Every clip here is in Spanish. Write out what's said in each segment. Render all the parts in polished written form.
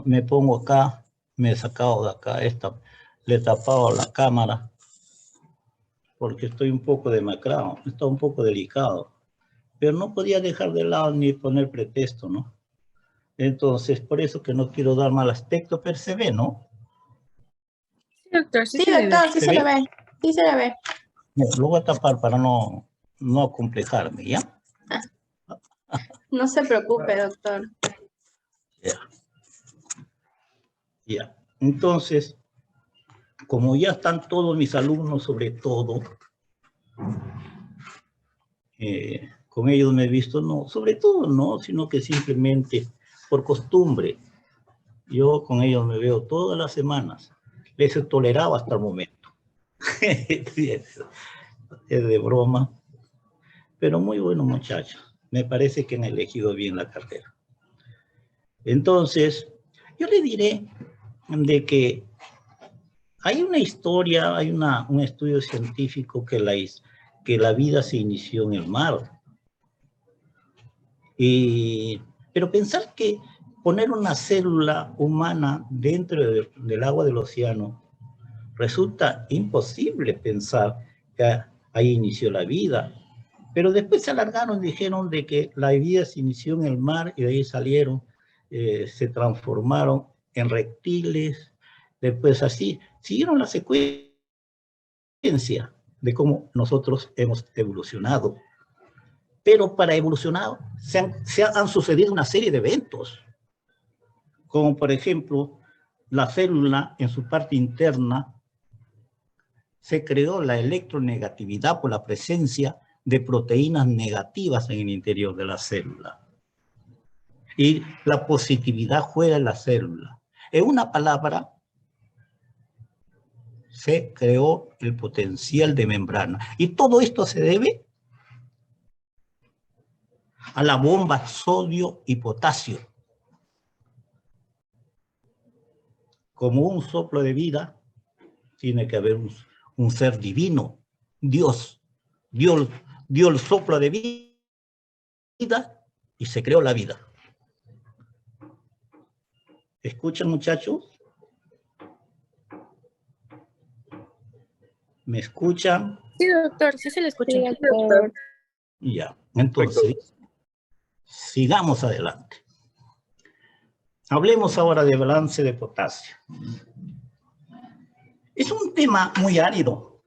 me pongo acá, me he sacado de acá le he tapado la cámara, porque estoy un poco demacrado, está un poco delicado, pero no podía dejar de lado ni poner pretexto, ¿no? Entonces, por eso que no quiero dar mal aspecto, pero se ve, ¿no? Sí, doctor, sí, sí, se le ve. doctor, sí se le ve. Sí se le ve. Lo voy a tapar para no acomplejarme, ¿ya? No se preocupe, doctor. Ya. Ya. Entonces, como ya están todos mis alumnos, sobre todo, con ellos me he visto, no, sobre todo no, sino que simplemente por costumbre. Yo con ellos me veo todas las semanas. Les he tolerado hasta el momento. Es de broma. Pero muy buenos muchachos. Me parece que han elegido bien la carrera. Entonces, yo le diré de que hay una historia, hay un estudio científico que la vida se inició en el mar. Pero pensar que poner una célula humana dentro del agua del océano resulta imposible pensar que ahí inició la vida. Pero después se alargaron, dijeron de que la vida se inició en el mar y de ahí salieron, se transformaron en reptiles. Después así, siguieron la secuencia de cómo nosotros hemos evolucionado. Pero para evolucionar han sucedido una serie de eventos, como por ejemplo, la célula en su parte interna se creó la electronegatividad por la presencia de proteínas negativas en el interior de la célula. Y la positividad juega en la célula. En una palabra, se creó el potencial de membrana. Y todo esto se debe a la bomba sodio y potasio. Como un soplo de vida, tiene que haber un ser divino. Dios dio el soplo de vida y se creó la vida. ¿Escuchan, muchachos? ¿Me escuchan? Sí, doctor, sí se le escucha. Sí, doctor. Ya, entonces, sigamos adelante. Hablemos ahora de balance de potasio. Es un tema muy árido.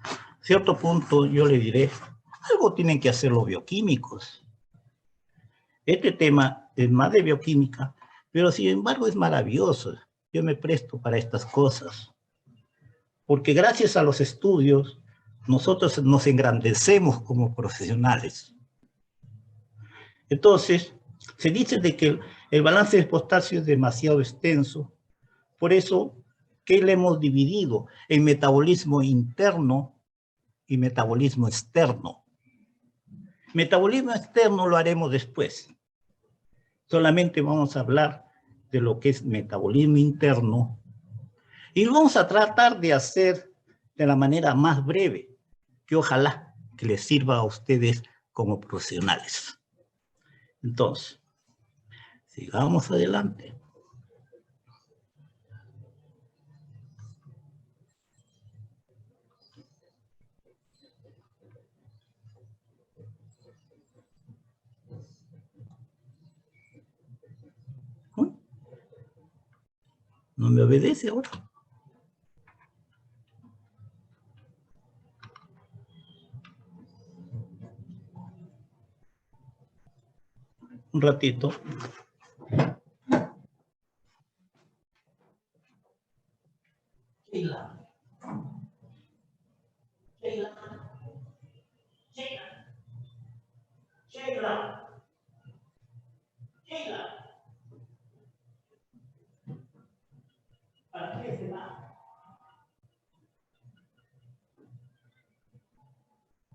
A cierto punto yo le diré, algo tienen que hacer los bioquímicos. Este tema es más de bioquímica, pero sin embargo es maravilloso. Yo me presto para estas cosas. Porque gracias a los estudios, nosotros nos engrandecemos como profesionales. Entonces, se dice de que el balance de potasio es demasiado extenso. Por eso, ¿qué le hemos dividido? En metabolismo interno y metabolismo externo. Metabolismo externo lo haremos después. Solamente vamos a hablar de lo que es metabolismo interno. Y lo vamos a tratar de hacer de la manera más breve, que ojalá que les sirva a ustedes como profesionales. Entonces, sigamos adelante. ¿No me obedece ahora? Un ratito. Sheila. Sheila. Sheila. Sheila. Sheila. ¿Para qué se va?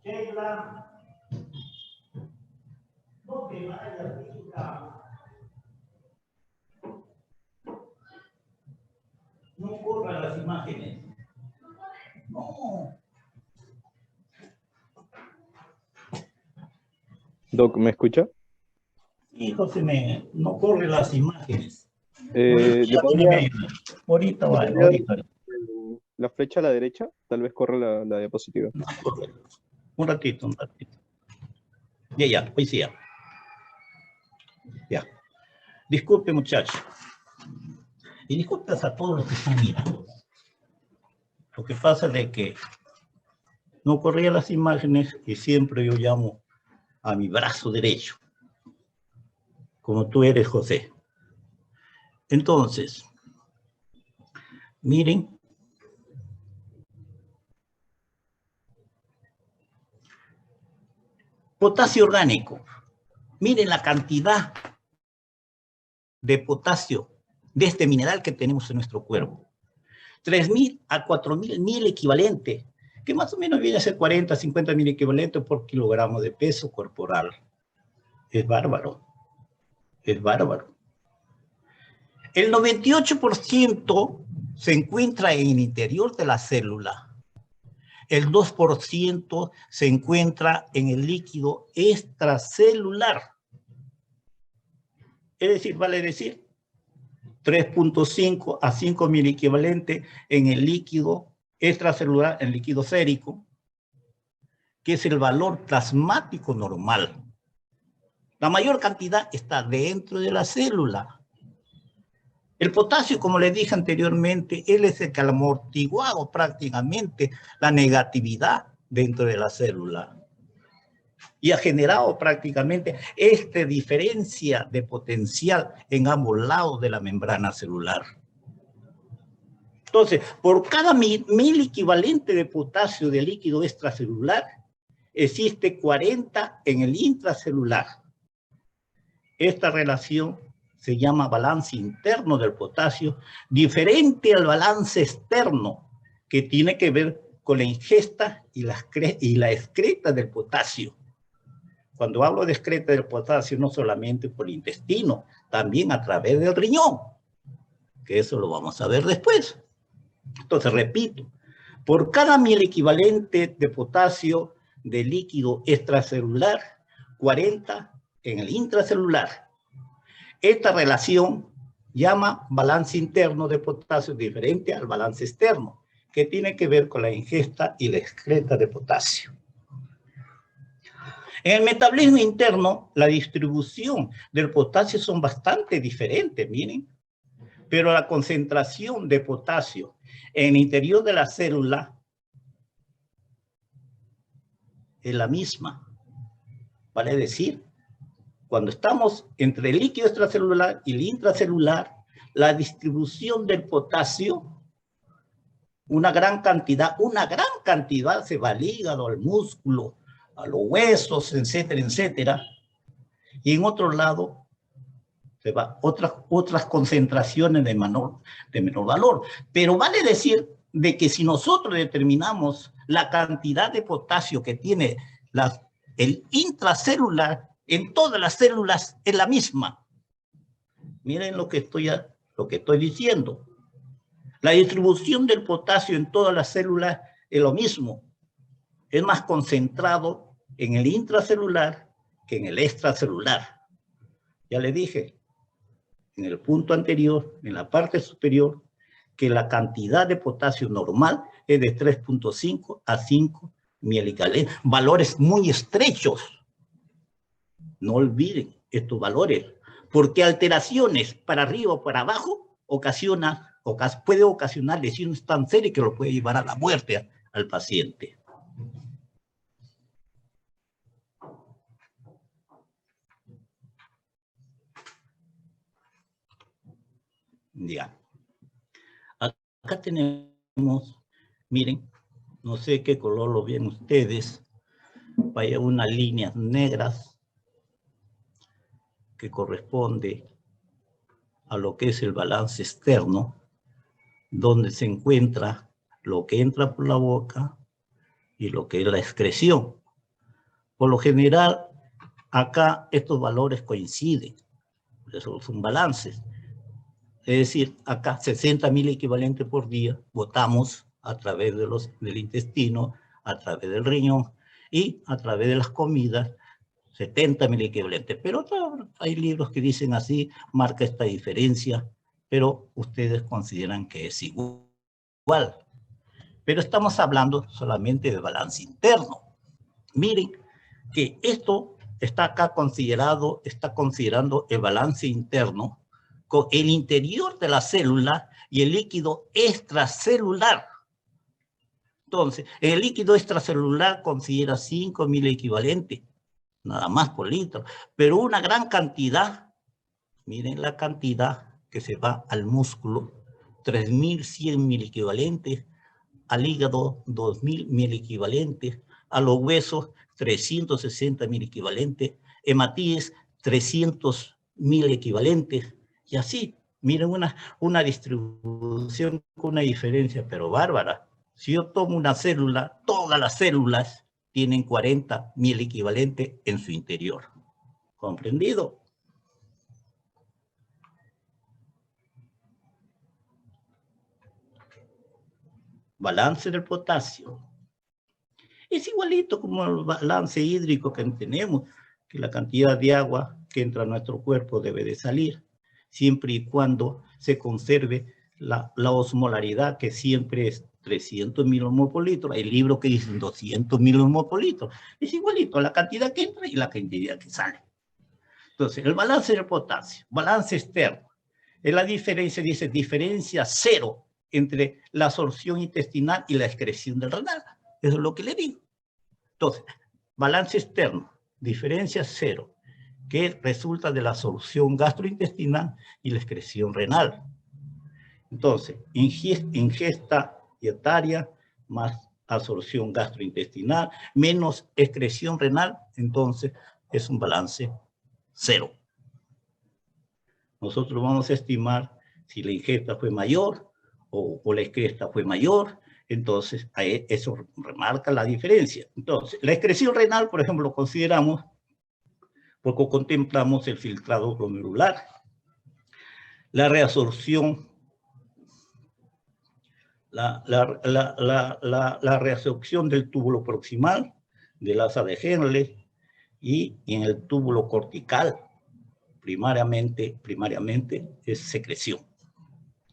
Sheila. No te vayas, hija. No corra las imágenes. No. Doc, ¿me escucha? Sí, José, no corre las imágenes. ¿Le podría, Ahorita le va, podría ahorita. la flecha a la derecha? Tal vez corra la diapositiva. Un ratito, un ratito. Ya, hoy sí ya. Ya. Disculpe, muchachos. Y disculpen a todos los que están mirando. Lo que pasa es que no corría las imágenes y siempre yo llamo a mi brazo derecho, como tú eres, José. Entonces, miren. Potasio orgánico. Miren la cantidad de potasio de este mineral que tenemos en nuestro cuerpo. 3.000 a 4.000 equivalente, que más o menos viene a ser 40, 50.000 equivalentes por kilogramo de peso corporal. Es bárbaro. Es bárbaro. El 98% se encuentra en el interior de la célula. El 2% se encuentra en el líquido extracelular. Es decir, vale decir, 3.5 a 5.000 equivalente en el líquido extracelular, en el líquido sérico, que es el valor plasmático normal. La mayor cantidad está dentro de la célula. El potasio, como les dije anteriormente, él es el que ha amortiguado prácticamente la negatividad dentro de la célula y ha generado prácticamente esta diferencia de potencial en ambos lados de la membrana celular. Entonces, por cada mil equivalente de potasio de líquido extracelular, existe 40 en el intracelular. Esta relación se llama balance interno del potasio, diferente al balance externo, que tiene que ver con la ingesta y la excreta del potasio. Cuando hablo de excreta del potasio, no solamente por el intestino, también a través del riñón, que eso lo vamos a ver después. Entonces, repito, por cada 1.000 equivalente de potasio de líquido extracelular, 40 en el intracelular. Esta relación llama balance interno de potasio diferente al balance externo, que tiene que ver con la ingesta y la excreta de potasio. En el metabolismo interno, la distribución del potasio son bastante diferentes, miren, pero la concentración de potasio en el interior de la célula es la misma. Vale decir, cuando estamos entre el líquido extracelular y el intracelular, la distribución del potasio, una gran cantidad se va al hígado, al músculo, a los huesos, etcétera, etcétera. Y en otro lado, se va otras concentraciones de menor valor. Pero vale decir de que si nosotros determinamos la cantidad de potasio que tiene el intracelular, en todas las células es la misma. Miren lo que estoy diciendo. La distribución del potasio en todas las células es lo mismo. Es más concentrado en el intracelular que en el extracelular. Ya le dije en el punto anterior, en la parte superior, que la cantidad de potasio normal es de 3.5 a 5 miliecalentes. Valores muy estrechos. No olviden estos valores, porque alteraciones para arriba o para abajo puede ocasionar lesiones tan serias que lo puede llevar a la muerte al paciente. Ya. Acá tenemos, miren, no sé qué color lo ven ustedes, vaya unas líneas negras que corresponde a lo que es el balance externo, donde se encuentra lo que entra por la boca y lo que es la excreción. Por lo general, acá estos valores coinciden, por eso son balances. Es decir, acá 60.000 equivalentes por día botamos a través del intestino, a través del riñón y a través de las comidas, 70.000 equivalentes. Pero hay libros que dicen así, marca esta diferencia, pero ustedes consideran que es igual. Pero estamos hablando solamente de balance interno. Miren que esto está acá considerado, está considerando el balance interno con el interior de la célula y el líquido extracelular. Entonces, el líquido extracelular considera 5.000 equivalentes, nada más por litro, pero una gran cantidad, miren la cantidad que se va al músculo, 3.100 equivalentes, al hígado 2.000 equivalentes, a los huesos 360.000 equivalentes, hematíes 300.000 equivalentes, y así, miren una distribución con una diferencia, pero bárbara. Si yo tomo una célula, todas las células tienen 40.000 equivalentes en su interior. ¿Comprendido? Balance del potasio. Es igualito como el balance hídrico que tenemos, que la cantidad de agua que entra a nuestro cuerpo debe de salir, siempre y cuando se conserve la osmolaridad, que siempre es 300 mililitros por litro. Hay libros que dicen 200 mililitros por litro. Es igualito la cantidad que entra y la cantidad que sale. Entonces, el balance del potasio, balance externo, es la diferencia, dice, diferencia cero entre la absorción intestinal y la excreción del renal. Eso es lo que le digo. Entonces, balance externo, diferencia cero, que resulta de la absorción gastrointestinal y la excreción renal. Entonces, ingesta dietaria más absorción gastrointestinal menos excreción renal, entonces es un balance cero. Nosotros vamos a estimar si la ingesta fue mayor o la excreta fue mayor, entonces eso remarca la diferencia. Entonces, la excreción renal, por ejemplo, lo consideramos porque contemplamos el filtrado glomerular, la reabsorción, la reabsorción del túbulo proximal, del asa de Henle, y en el túbulo cortical, primariamente es secreción.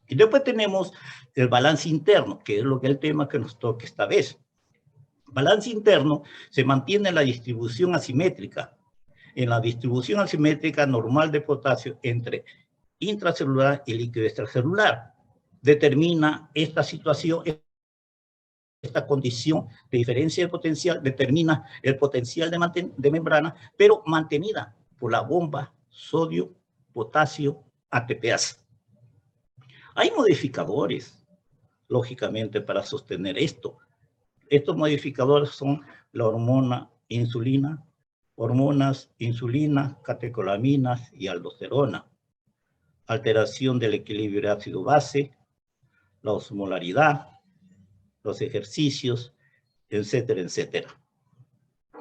Y después tenemos el balance interno, que es el tema que nos toca esta vez. Balance interno se mantiene en la distribución asimétrica. En la distribución asimétrica normal de potasio entre intracelular y líquido extracelular. Determina esta situación, esta condición de diferencia de potencial, determina el potencial de membrana, pero mantenida por la bomba sodio, potasio, ATPase. Hay modificadores, lógicamente, para sostener esto. Estos modificadores son la hormona insulina, hormonas insulina, catecolaminas y aldosterona, alteración del equilibrio ácido-base, la osmolaridad, los ejercicios, etcétera, etcétera.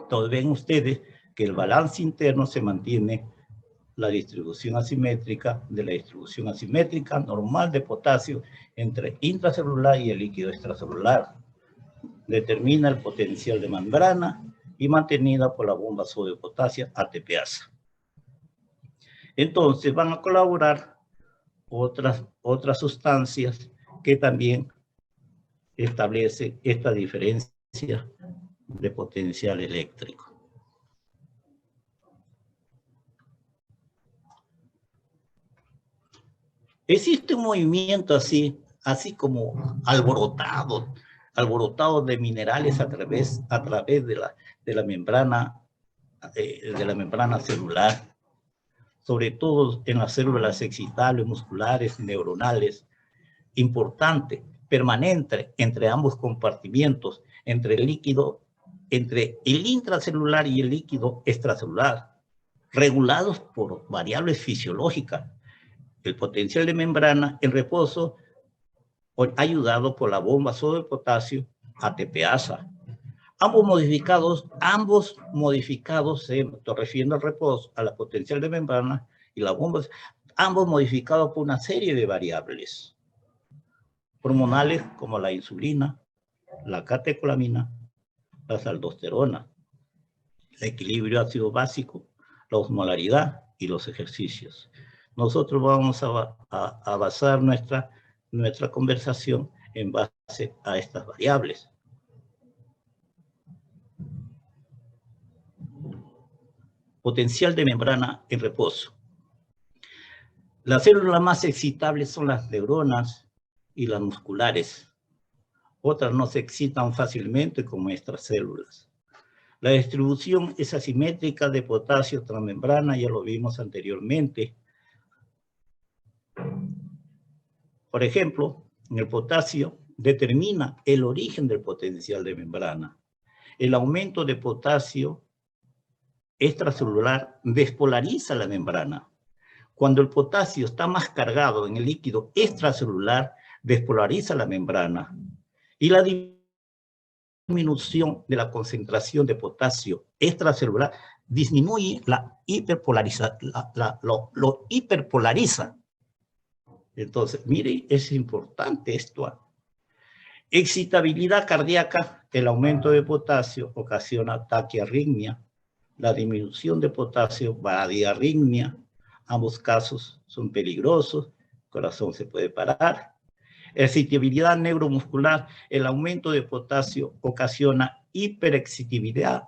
Entonces ven ustedes que el balance interno se mantiene la distribución asimétrica de la distribución asimétrica normal de potasio entre intracelular y el líquido extracelular. Determina el potencial de membrana y mantenida por la bomba sodio-potasio ATPase. Entonces van a colaborar otras sustancias que también establecen esta diferencia de potencial eléctrico. Existe un movimiento así como alborotado de minerales a través de la membrana celular, sobre todo en las células excitables, musculares, neuronales, importante, permanente entre ambos compartimientos, entre el intracelular y el líquido extracelular, regulados por variables fisiológicas. El potencial de membrana en reposo, ayudado por la bomba sodio-potasio ATPase. Ambos modificados, estoy refiriendo al reposo, a la potencial de membrana y la bomba, ambos modificados por una serie de variables hormonales como la insulina, la catecolamina, la aldosterona, el equilibrio ácido básico, la osmolaridad y los ejercicios. nosotros vamos a basar nuestra conversación en base a estas variables. Potencial de membrana en reposo. Las células más excitables son las neuronas y las musculares. Otras no se excitan fácilmente como estas células. La distribución es asimétrica de potasio transmembrana, ya lo vimos anteriormente. Por ejemplo, el potasio determina el origen del potencial de membrana. El aumento de potasio extracelular despolariza la membrana. Cuando el potasio está más cargado en el líquido extracelular, despolariza la membrana. Y la disminución de la concentración de potasio extracelular disminuye la hiperpolarización, lo hiperpolariza. Entonces, mire, es importante esto. Excitabilidad cardíaca, el aumento de potasio ocasiona taquiarritmia. La disminución de potasio, bradiarritmia. Ambos casos son peligrosos, el corazón se puede parar. Excitabilidad neuromuscular, el aumento de potasio ocasiona hiperexcitabilidad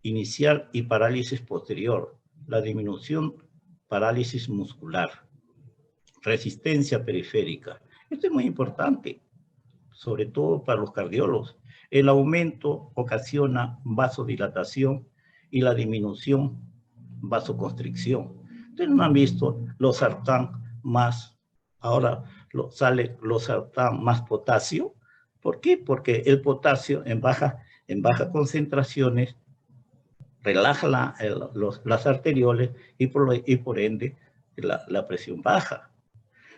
inicial y parálisis posterior. La disminución, parálisis muscular. Resistencia periférica. Esto es muy importante, sobre todo para los cardiólogos. El aumento ocasiona vasodilatación y la disminución, vasoconstricción. Ustedes no han visto los sartán más, ahora sale los sartán más potasio. ¿Por qué? Porque el potasio en bajas concentraciones relaja las arterioles y por ende la presión baja.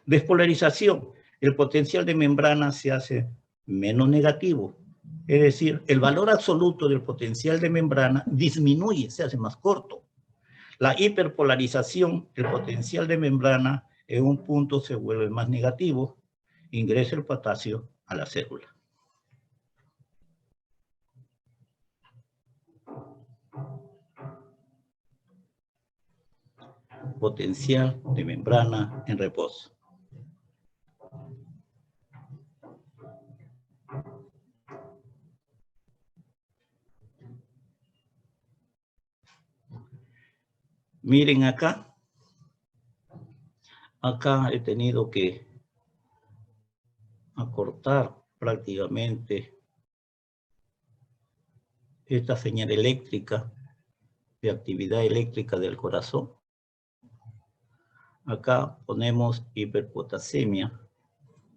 Despolarización. El potencial de membrana se hace menos negativo. Es decir, el valor absoluto del potencial de membrana disminuye, se hace más corto. La hiperpolarización, el potencial de membrana en un punto se vuelve más negativo, ingresa el potasio a la célula. Potencial de membrana en reposo. Miren acá. Acá he tenido que acortar prácticamente esta señal eléctrica de actividad eléctrica del corazón. Acá ponemos hiperpotasemia.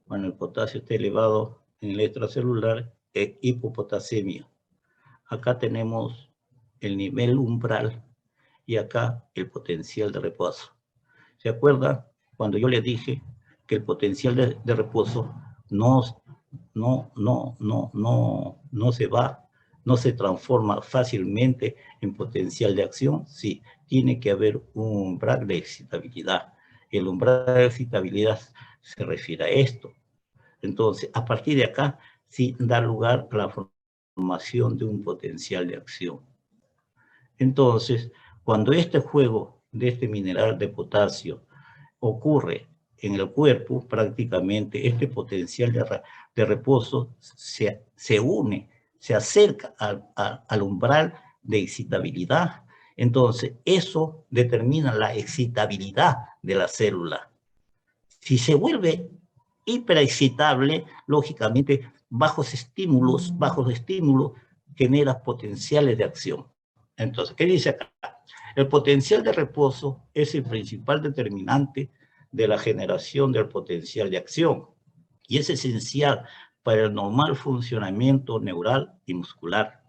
Cuando el potasio está elevado en el extracelular, es hipopotasemia. Acá tenemos el nivel umbral y acá el potencial de reposo. ¿Se acuerdan cuando yo les dije que el potencial de reposo no se transforma fácilmente en potencial de acción? Sí, tiene que haber un umbral de excitabilidad. El umbral de excitabilidad se refiere a esto. Entonces, a partir de acá, sí da lugar a la formación de un potencial de acción. Entonces, cuando este juego de este mineral de potasio ocurre en el cuerpo, prácticamente este potencial de reposo se une, se acerca al umbral de excitabilidad. Entonces, eso determina la excitabilidad de la célula. Si se vuelve hiperexcitable, lógicamente, bajos estímulos generan potenciales de acción. Entonces, ¿qué dice acá? El potencial de reposo es el principal determinante de la generación del potencial de acción y es esencial para el normal funcionamiento neural y muscular.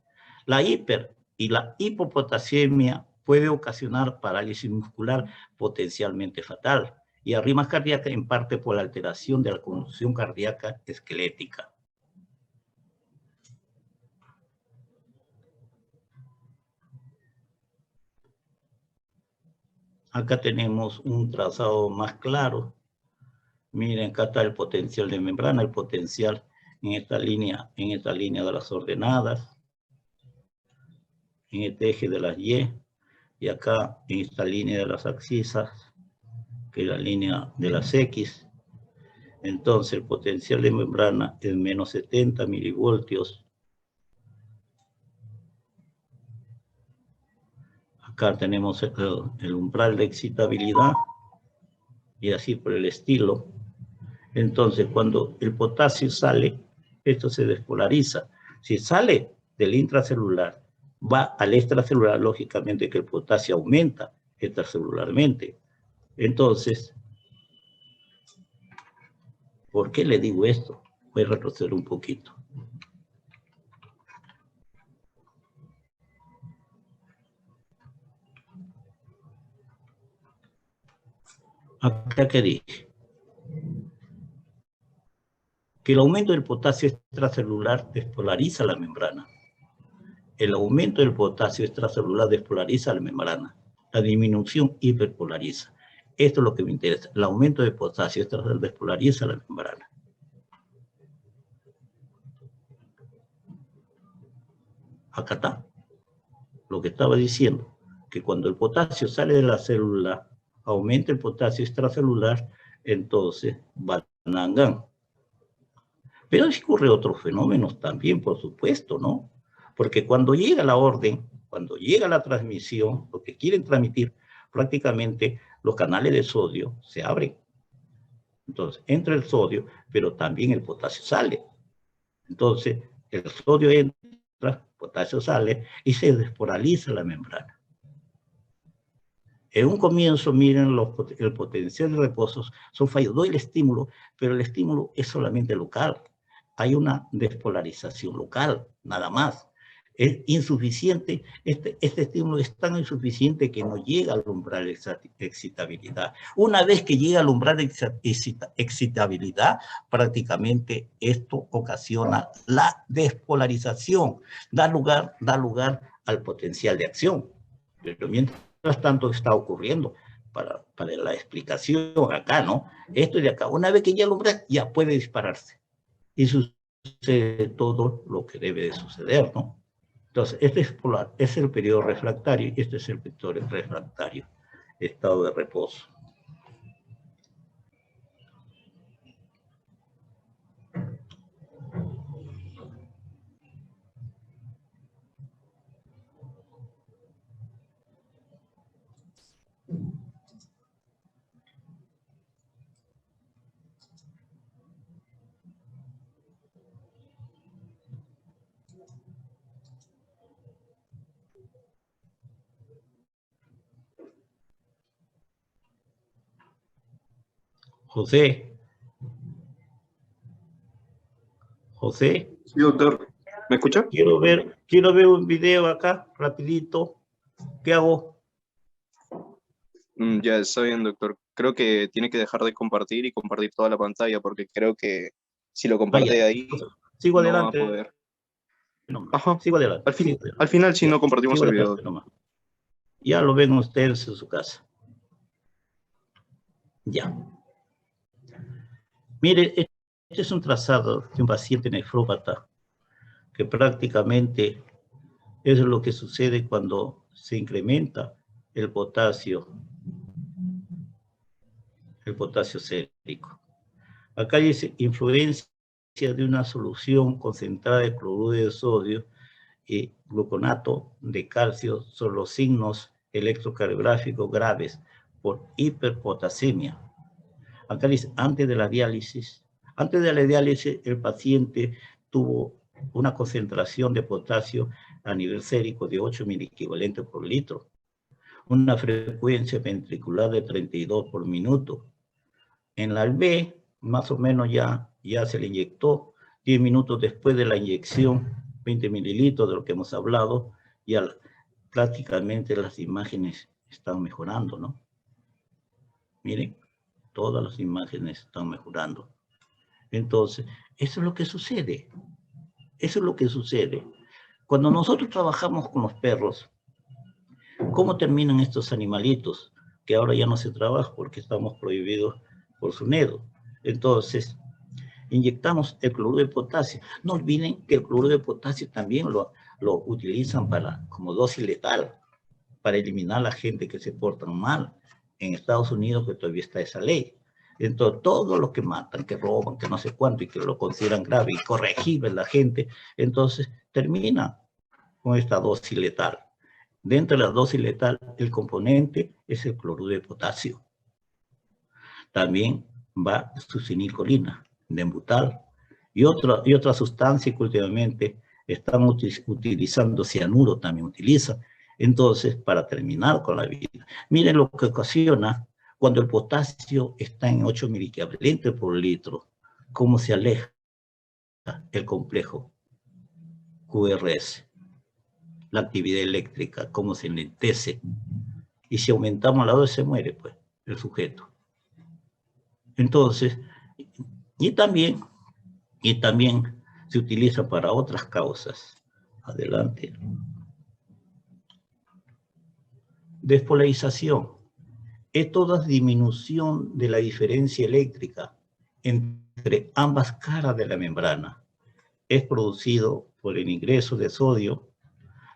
La hiper y la hipopotasemia puede ocasionar parálisis muscular potencialmente fatal y arritmia cardíaca en parte por la alteración de la conducción cardíaca esquelética. Acá tenemos un trazado más claro. Miren, acá está el potencial de membrana, el potencial en esta línea de las ordenadas, en este eje de las Y acá en esta línea de las abscisas, que es la línea de las X. Entonces el potencial de membrana es menos 70 milivoltios. Acá tenemos el umbral de excitabilidad y así por el estilo. Entonces cuando el potasio sale, esto se despolariza. Si sale del intracelular, va al extracelular, lógicamente que el potasio aumenta extracelularmente. Entonces, ¿por qué le digo esto? Voy a retroceder un poquito. Acá que dije que el aumento del potasio extracelular despolariza la membrana. El aumento del potasio extracelular despolariza la membrana. La disminución hiperpolariza. Esto es lo que me interesa. El aumento de potasio extracelular despolariza la membrana. Acá está. Lo que estaba diciendo, que cuando el potasio sale de la célula, aumenta el potasio extracelular, entonces va a Nangan. Pero ocurre otros fenómenos también, por supuesto, ¿no? Porque cuando llega la orden, cuando llega la transmisión, lo que quieren transmitir, prácticamente los canales de sodio se abren. Entonces, entra el sodio, pero también el potasio sale. Entonces, el sodio entra, el potasio sale y se despolariza la membrana. En un comienzo, miren, el potencial de reposo son fallos. Doy el estímulo, pero el estímulo es solamente local. Hay una despolarización local, nada más. Es insuficiente, este estímulo es tan insuficiente que no llega al umbral de excitabilidad. Una vez que llega al umbral de excitabilidad, prácticamente esto ocasiona la despolarización, da lugar al potencial de acción. Pero mientras tanto está ocurriendo, para la explicación acá, ¿no? Esto de acá, una vez que ya el umbral, ya puede dispararse. Y sucede todo lo que debe de suceder, ¿no? Entonces, este es polar, es el periodo refractario y este es el periodo refractario, estado de reposo. José. Sí, doctor. ¿Me escucha? Quiero ver un video acá, rapidito. ¿Qué hago? Ya está bien, doctor. Creo que tiene que dejar de compartir y compartir toda la pantalla, porque creo que si lo comparte ahí, sigo no adelante. va a poder. Ajá. Sigo adelante. Al final sí no compartimos el video. Ya lo ven ustedes en su casa. Ya. Mire, este es un trazado de un paciente nefrópata que prácticamente es lo que sucede cuando se incrementa el potasio sérico. Acá dice influencia de una solución concentrada de cloruro de sodio y gluconato de calcio son los signos electrocardiográficos graves por hiperpotasemia. Acá dice, antes de la diálisis el paciente tuvo una concentración de potasio a nivel sérico de 8 miliequivalentes por litro, una frecuencia ventricular de 32 por minuto. En la B, más o menos ya se le inyectó 10 minutos después de la inyección, 20 mililitros de lo que hemos hablado, ya prácticamente las imágenes están mejorando, ¿no? Miren, todas las imágenes están mejorando. Entonces, eso es lo que sucede. Eso es lo que sucede. Cuando nosotros trabajamos con los perros, ¿cómo terminan estos animalitos? Que ahora ya no se trabaja porque estamos prohibidos por SUNEDO. Entonces, inyectamos el cloruro de potasio. No olviden que el cloruro de potasio también lo utilizan como dosis letal, para eliminar a la gente que se porta mal. en Estados Unidos que todavía está esa ley. Entonces, todos los que matan, que roban, que no sé cuánto, y que lo consideran grave y corregible la gente, entonces termina con esta dosis letal. Dentro de la dosis letal, el componente es el cloruro de potasio. También va succinilcolina, denbutal, y otra sustancia que últimamente están utilizando, cianuro también utiliza. Entonces, para terminar con la vida, miren lo que ocasiona cuando el potasio está en 8 miliequivalentes por litro, cómo se aleja el complejo QRS, la actividad eléctrica, cómo se enlentece. Y si aumentamos la dosis, se muere, pues, el sujeto. Entonces, y también se utiliza para otras causas. Adelante. Despolarización. Es toda disminución de la diferencia eléctrica entre ambas caras de la membrana. Es producido por el ingreso de sodio,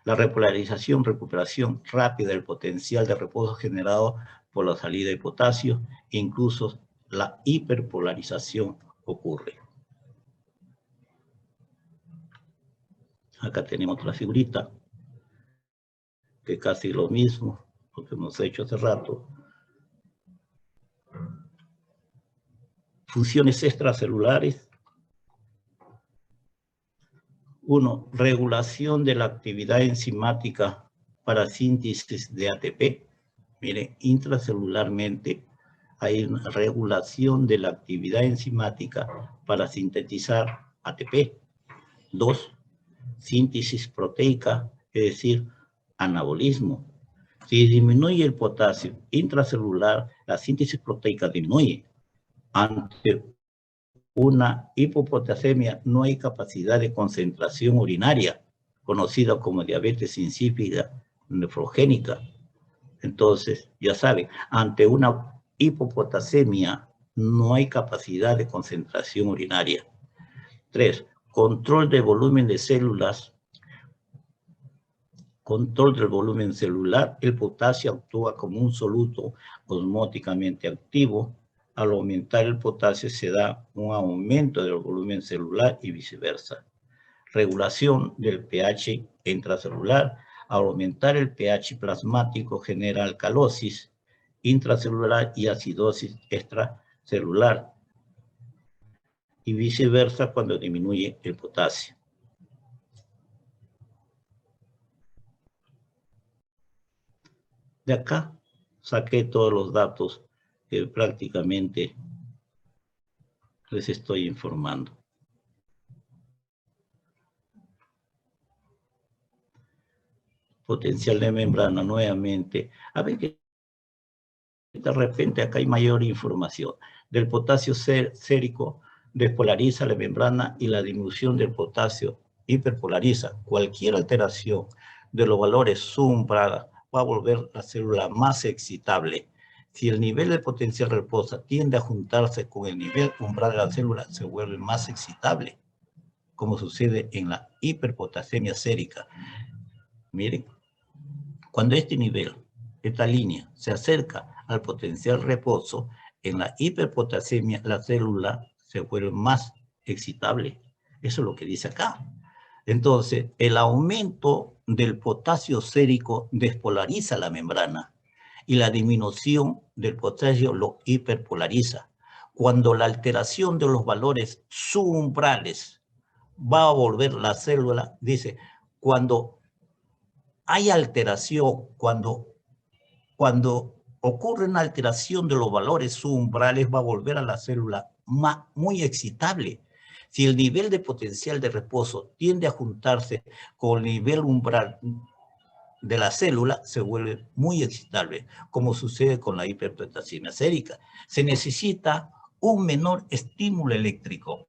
la repolarización, recuperación rápida del potencial de reposo generado por la salida de potasio, e incluso la hiperpolarización ocurre. Acá tenemos otra figurita, que casi lo mismo, lo que hemos hecho hace rato. Funciones extracelulares. 1. Regulación de la actividad enzimática para síntesis de ATP. Miren, intracelularmente hay una regulación de la actividad enzimática para sintetizar ATP. 2. Síntesis proteica, es decir, anabolismo. Si disminuye el potasio intracelular, la síntesis proteica disminuye. Ante una hipopotasemia no hay capacidad de concentración urinaria, conocida como diabetes insípida nefrogénica. Entonces, ya saben, ante una hipopotasemia no hay capacidad de concentración urinaria. 3. Control de volumen de células. Control del volumen celular. El potasio actúa como un soluto osmóticamente activo. Al aumentar el potasio se da un aumento del volumen celular y viceversa. Regulación del pH intracelular. Al aumentar el pH plasmático genera alcalosis intracelular y acidosis extracelular. Y viceversa cuando disminuye el potasio. De acá saqué todos los datos que prácticamente les estoy informando. Potencial de membrana nuevamente. A ver que de repente acá hay mayor información. Del potasio sérico despolariza la membrana y la disminución del potasio hiperpolariza. Cualquier alteración de los valores subumbrales va a volver la célula más excitable. Si el nivel de potencial de reposo tiende a juntarse con el nivel umbral de la célula, se vuelve más excitable, como sucede en la hiperpotasemia sérica. Miren, cuando este nivel, esta línea, se acerca al potencial reposo, en la hiperpotasemia la célula se vuelve más excitable. Eso es lo que dice acá. Entonces, el aumento del potasio sérico despolariza la membrana y la disminución del potasio lo hiperpolariza. Cuando la alteración de los valores subumbrales va a volver la célula, dice, cuando hay alteración, cuando ocurre una alteración de los valores subumbrales, va a volver a la célula muy excitable. Si el nivel de potencial de reposo tiende a juntarse con el nivel umbral de la célula, se vuelve muy excitable, como sucede con la hiperpotasemia sérica. Se necesita un menor estímulo eléctrico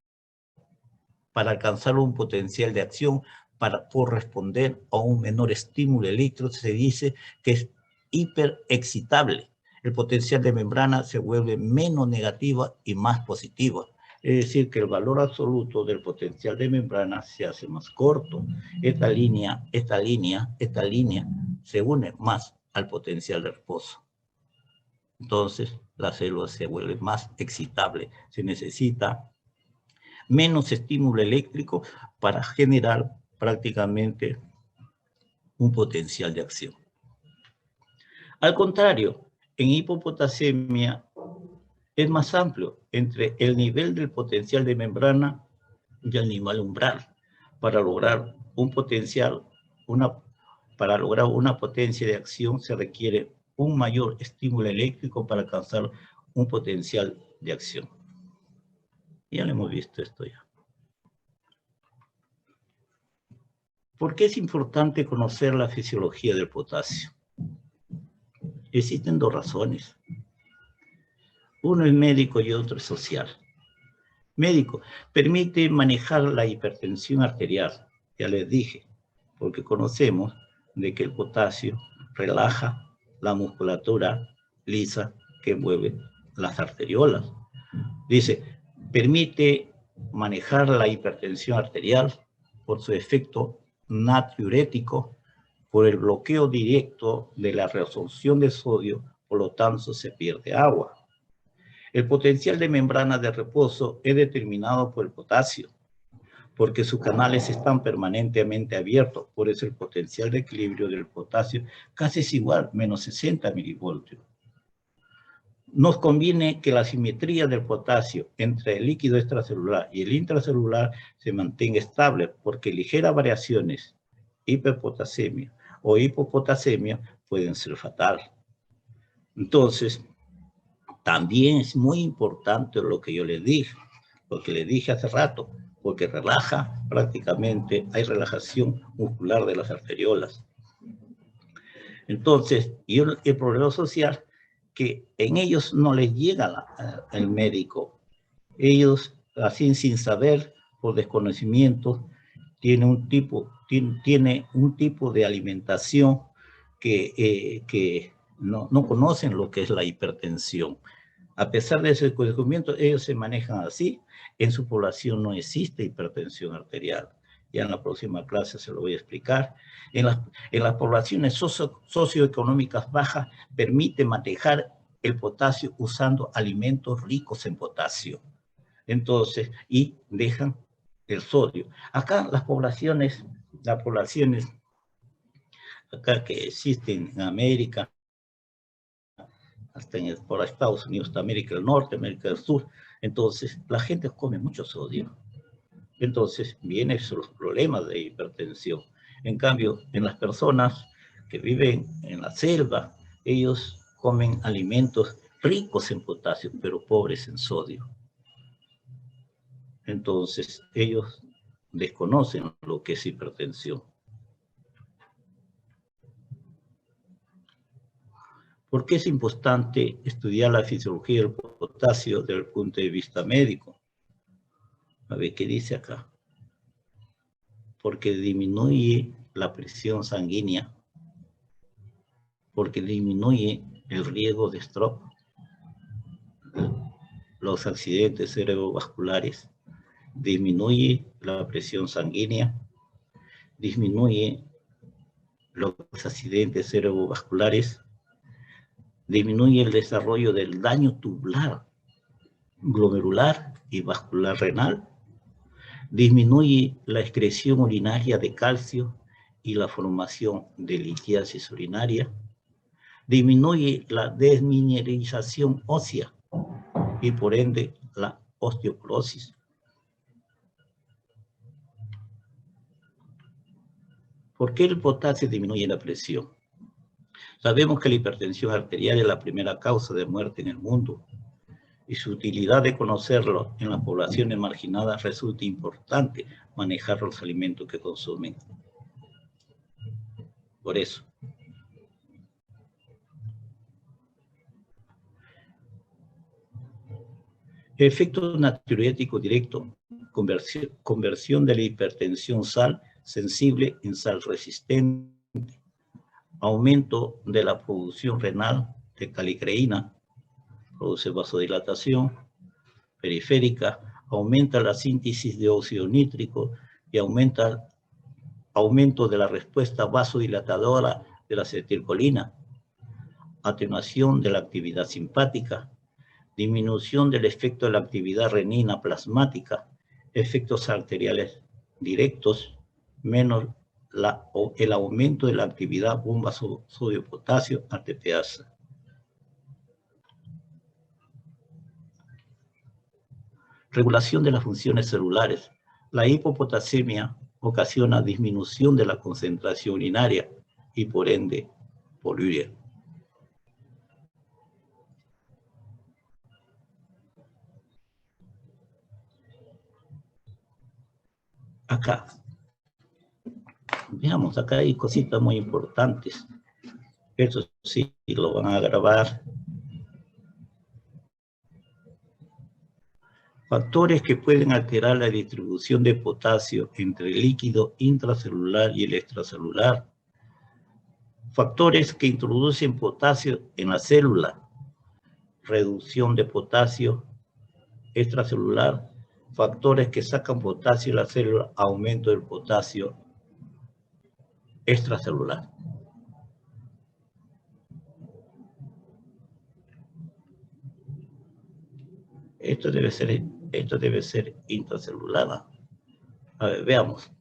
para alcanzar un potencial de acción, para corresponder a un menor estímulo eléctrico, se dice que es hiperexcitable. El potencial de membrana se vuelve menos negativa y más positiva. Es decir, que el valor absoluto del potencial de membrana se hace más corto. Esta línea se une más al potencial de reposo. Entonces, la célula se vuelve más excitable. Se necesita menos estímulo eléctrico para generar prácticamente un potencial de acción. Al contrario, en hipopotasemia es más amplio entre el nivel del potencial de membrana y el nivel umbral. Para lograr un potencial, para lograr una potencia de acción se requiere un mayor estímulo eléctrico para alcanzar un potencial de acción. Ya lo hemos visto esto ya. ¿Por qué es importante conocer la fisiología del potasio? Existen dos razones. Uno es médico y otro es social. Médico, permite manejar la hipertensión arterial, ya les dije, porque conocemos de que el potasio relaja la musculatura lisa que mueve las arteriolas. Dice, permite manejar la hipertensión arterial por su efecto natriurético, por el bloqueo directo de la reabsorción de sodio, por lo tanto se pierde agua. El potencial de membrana de reposo es determinado por el potasio, porque sus canales están permanentemente abiertos, por eso el potencial de equilibrio del potasio casi es igual, menos 60 milivoltios. Nos conviene que la simetría del potasio entre el líquido extracelular y el intracelular se mantenga estable, porque ligeras variaciones, hiperpotasemia o hipopotasemia, pueden ser fatales. Entonces, también es muy importante lo que yo les dije, lo que les dije hace rato, porque relaja prácticamente, hay relajación muscular de las arteriolas. Entonces, y el problema social, que en ellos no les llega el médico. Ellos, así sin saber, por desconocimiento, tiene un tipo de alimentación que no conocen lo que es la hipertensión. A pesar de ese conocimiento, ellos se manejan así. En su población no existe hipertensión arterial. Ya en la próxima clase se lo voy a explicar. En las poblaciones socioeconómicas bajas permite manejar el potasio usando alimentos ricos en potasio. Entonces, y dejan el sodio. Acá las poblaciones acá que existen en América, hasta por Estados Unidos, hasta América del Norte, América del Sur, entonces la gente come mucho sodio. Entonces vienen los problemas de hipertensión. En cambio, en las personas que viven en la selva, ellos comen alimentos ricos en potasio, pero pobres en sodio. Entonces, ellos desconocen lo que es hipertensión. ¿Por qué es importante estudiar la fisiología del potasio desde el punto de vista médico? A ver qué dice acá. Porque disminuye la presión sanguínea, porque disminuye el riesgo de stroke, los accidentes cerebrovasculares, disminuye la presión sanguínea, disminuye los accidentes cerebrovasculares, disminuye el desarrollo del daño tubular, glomerular y vascular renal, disminuye la excreción urinaria de calcio y la formación de litiasis urinaria, disminuye la desmineralización ósea y por ende la osteoporosis. ¿Por qué el potasio disminuye la presión? Sabemos que la hipertensión arterial es la primera causa de muerte en el mundo y su utilidad de conocerlo en las poblaciones marginadas resulta importante manejar los alimentos que consumen. Por eso. Efecto natriurético directo, conversión de la hipertensión sal sensible en sal resistente, aumento de la producción renal de calicreína, produce vasodilatación periférica, aumenta la síntesis de óxido nítrico y aumento de la respuesta vasodilatadora de la acetilcolina, atenuación de la actividad simpática, disminución del efecto de la actividad renina plasmática, efectos arteriales directos, menos el aumento de la actividad bomba sodio-potasio ATPasa. Regulación de las funciones celulares. La hipopotasemia ocasiona disminución de la concentración urinaria y por ende poliuria. Acá, veamos, acá hay cositas muy importantes. Eso sí, lo van a grabar. Factores que pueden alterar la distribución de potasio entre el líquido intracelular y el extracelular. Factores que introducen potasio en la célula. Reducción de potasio extracelular. Factores que sacan potasio de la célula. Aumento del potasio extracelular. Esto debe ser intracelular. A ver, veamos.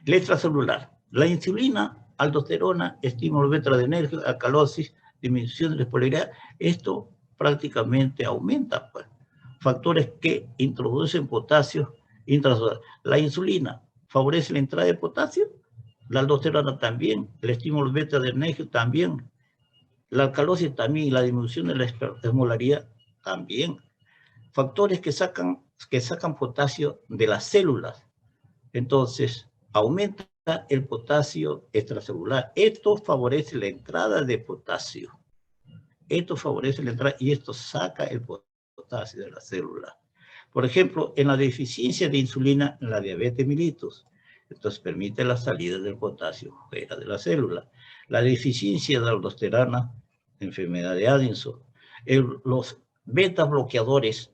El extracelular. La insulina, aldosterona, estímulo beta-adrenérgico, alcalosis, disminución de la polaridad. Esto prácticamente aumenta, pues. Factores que introducen potasio intracelular. La insulina favorece la entrada de potasio. La aldosterona también. El estímulo beta-adrenérgico también. La alcalosis también. Y la disminución de la osmolaridad también. Factores que sacan potasio de las células. Entonces, aumenta el potasio extracelular. Esto favorece la entrada de potasio. Esto favorece la entrada y esto saca el potasio de la célula. Por ejemplo, en la deficiencia de insulina, en la diabetes mellitus, entonces permite la salida del potasio fuera de la célula. La deficiencia de aldosterona, enfermedad de Addison. Los beta bloqueadores,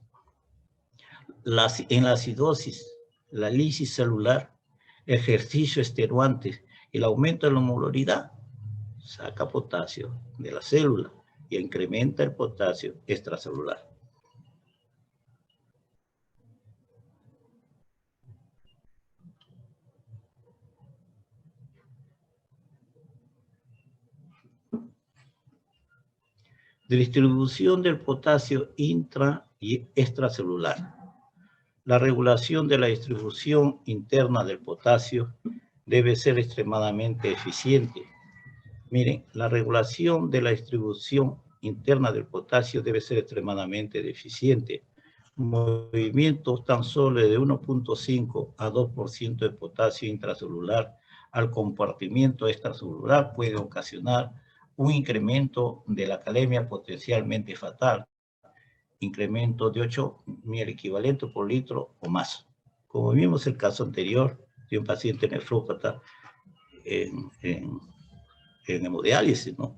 en la acidosis, la lisis celular, ejercicio extenuante, el aumento de la osmolaridad, saca potasio de la célula y incrementa el potasio extracelular. Distribución del potasio intra y extracelular. La regulación de la distribución interna del potasio debe ser extremadamente eficiente. Miren, la regulación de la distribución interna del potasio debe ser extremadamente deficiente. Movimientos tan solo de 1.5 a 2% de potasio intracelular al compartimiento extracelular puede ocasionar un incremento de la calemia potencialmente fatal. Incremento de 8 ml equivalente por litro o más. Como vimos el caso anterior de un paciente nefrópata en hemodiálisis, ¿no?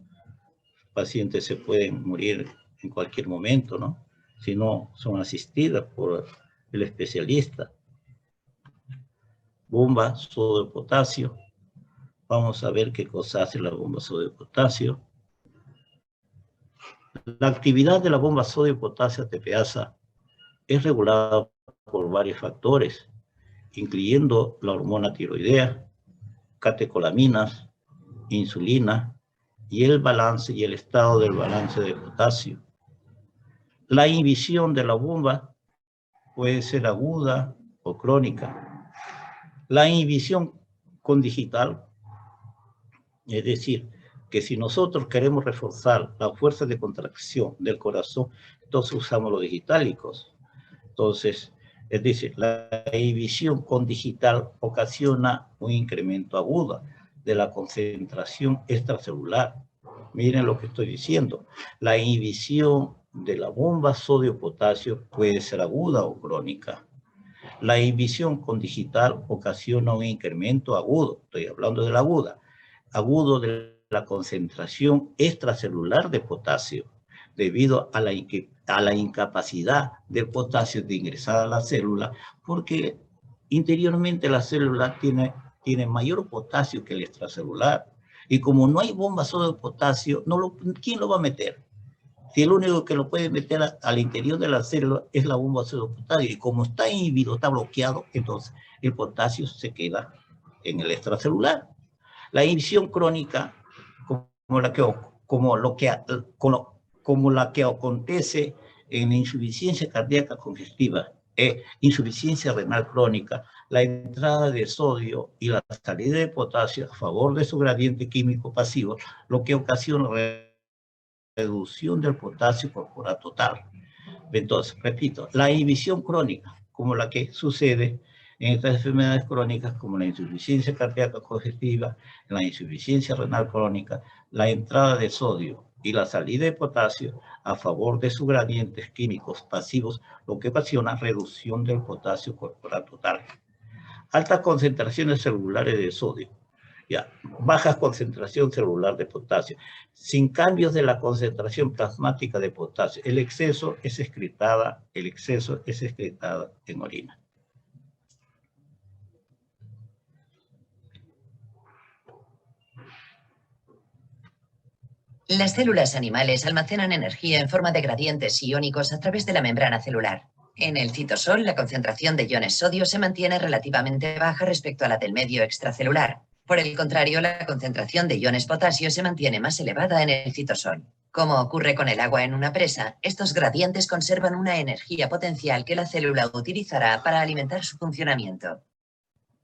Pacientes se pueden morir en cualquier momento, ¿no? Si no son asistidas por el especialista. Bomba sodio potasio. Vamos a ver qué cosa hace la bomba sodio potasio. La actividad de la bomba sodio-potasio ATPasa es regulada por varios factores, incluyendo la hormona tiroidea, catecolaminas, insulina y el balance y el estado del balance de potasio. La inhibición de la bomba puede ser aguda o crónica. La inhibición condigital, es decir, que si nosotros queremos reforzar la fuerza de contracción del corazón, entonces usamos los digitálicos. Entonces, es decir, la inhibición condigital ocasiona un incremento agudo de la concentración extracelular. Miren lo que estoy diciendo. La inhibición de la bomba sodio-potasio puede ser aguda o crónica. La inhibición condigital ocasiona un incremento agudo. Estoy hablando de la aguda. Agudo de la concentración extracelular de potasio, debido a la incapacidad del potasio de ingresar a la célula, porque interiormente la célula tiene mayor potasio que el extracelular. Y como no hay bomba solo de potasio, ¿quién lo va a meter? Si el único que lo puede meter al interior de la célula es la bomba ácido potasio, y como está inhibido, está bloqueado, entonces el potasio se queda en el extracelular. La inhibición crónica, como la que acontece en la insuficiencia cardíaca congestiva, insuficiencia renal crónica, la entrada de sodio y la salida de potasio a favor de su gradiente químico pasivo, lo que ocasiona reducción del potasio corporal total. Entonces, repito, la inhibición crónica, como la que sucede en estas enfermedades crónicas como la insuficiencia cardíaca congestiva, la insuficiencia renal crónica, la entrada de sodio y la salida de potasio a favor de sus gradientes químicos pasivos, lo que ocasiona reducción del potasio corporal total. Altas concentraciones celulares de sodio. Ya, baja concentración celular de potasio, sin cambios de la concentración plasmática de potasio. El exceso es excretada en orina. Las células animales almacenan energía en forma de gradientes iónicos a través de la membrana celular. En el citosol, la concentración de iones sodio se mantiene relativamente baja respecto a la del medio extracelular. Por el contrario, la concentración de iones potasio se mantiene más elevada en el citosol. Como ocurre con el agua en una presa, estos gradientes conservan una energía potencial que la célula utilizará para alimentar su funcionamiento.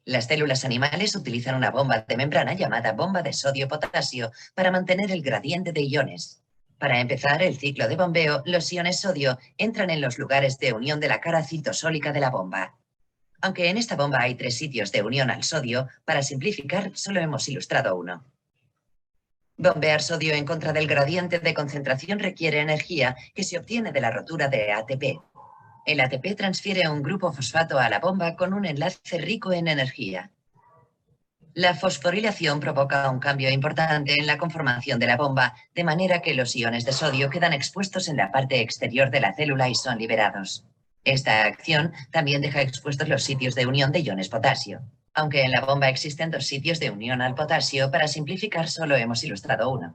Las células animales utilizan una bomba de membrana llamada bomba de sodio-potasio para mantener el gradiente de iones. Para empezar el ciclo de bombeo, los iones sodio entran en los lugares de unión de la cara citosólica de la bomba. Aunque en esta bomba hay 3 sitios de unión al sodio, para simplificar solo hemos ilustrado uno. Bombear sodio en contra del gradiente de concentración requiere energía que se obtiene de la rotura de ATP. El ATP transfiere un grupo fosfato a la bomba con un enlace rico en energía. La fosforilación provoca un cambio importante en la conformación de la bomba, de manera que los iones de sodio quedan expuestos en la parte exterior de la célula y son liberados. Esta acción también deja expuestos los sitios de unión de iones potasio. Aunque en la bomba existen 2 sitios de unión al potasio, para simplificar solo hemos ilustrado uno.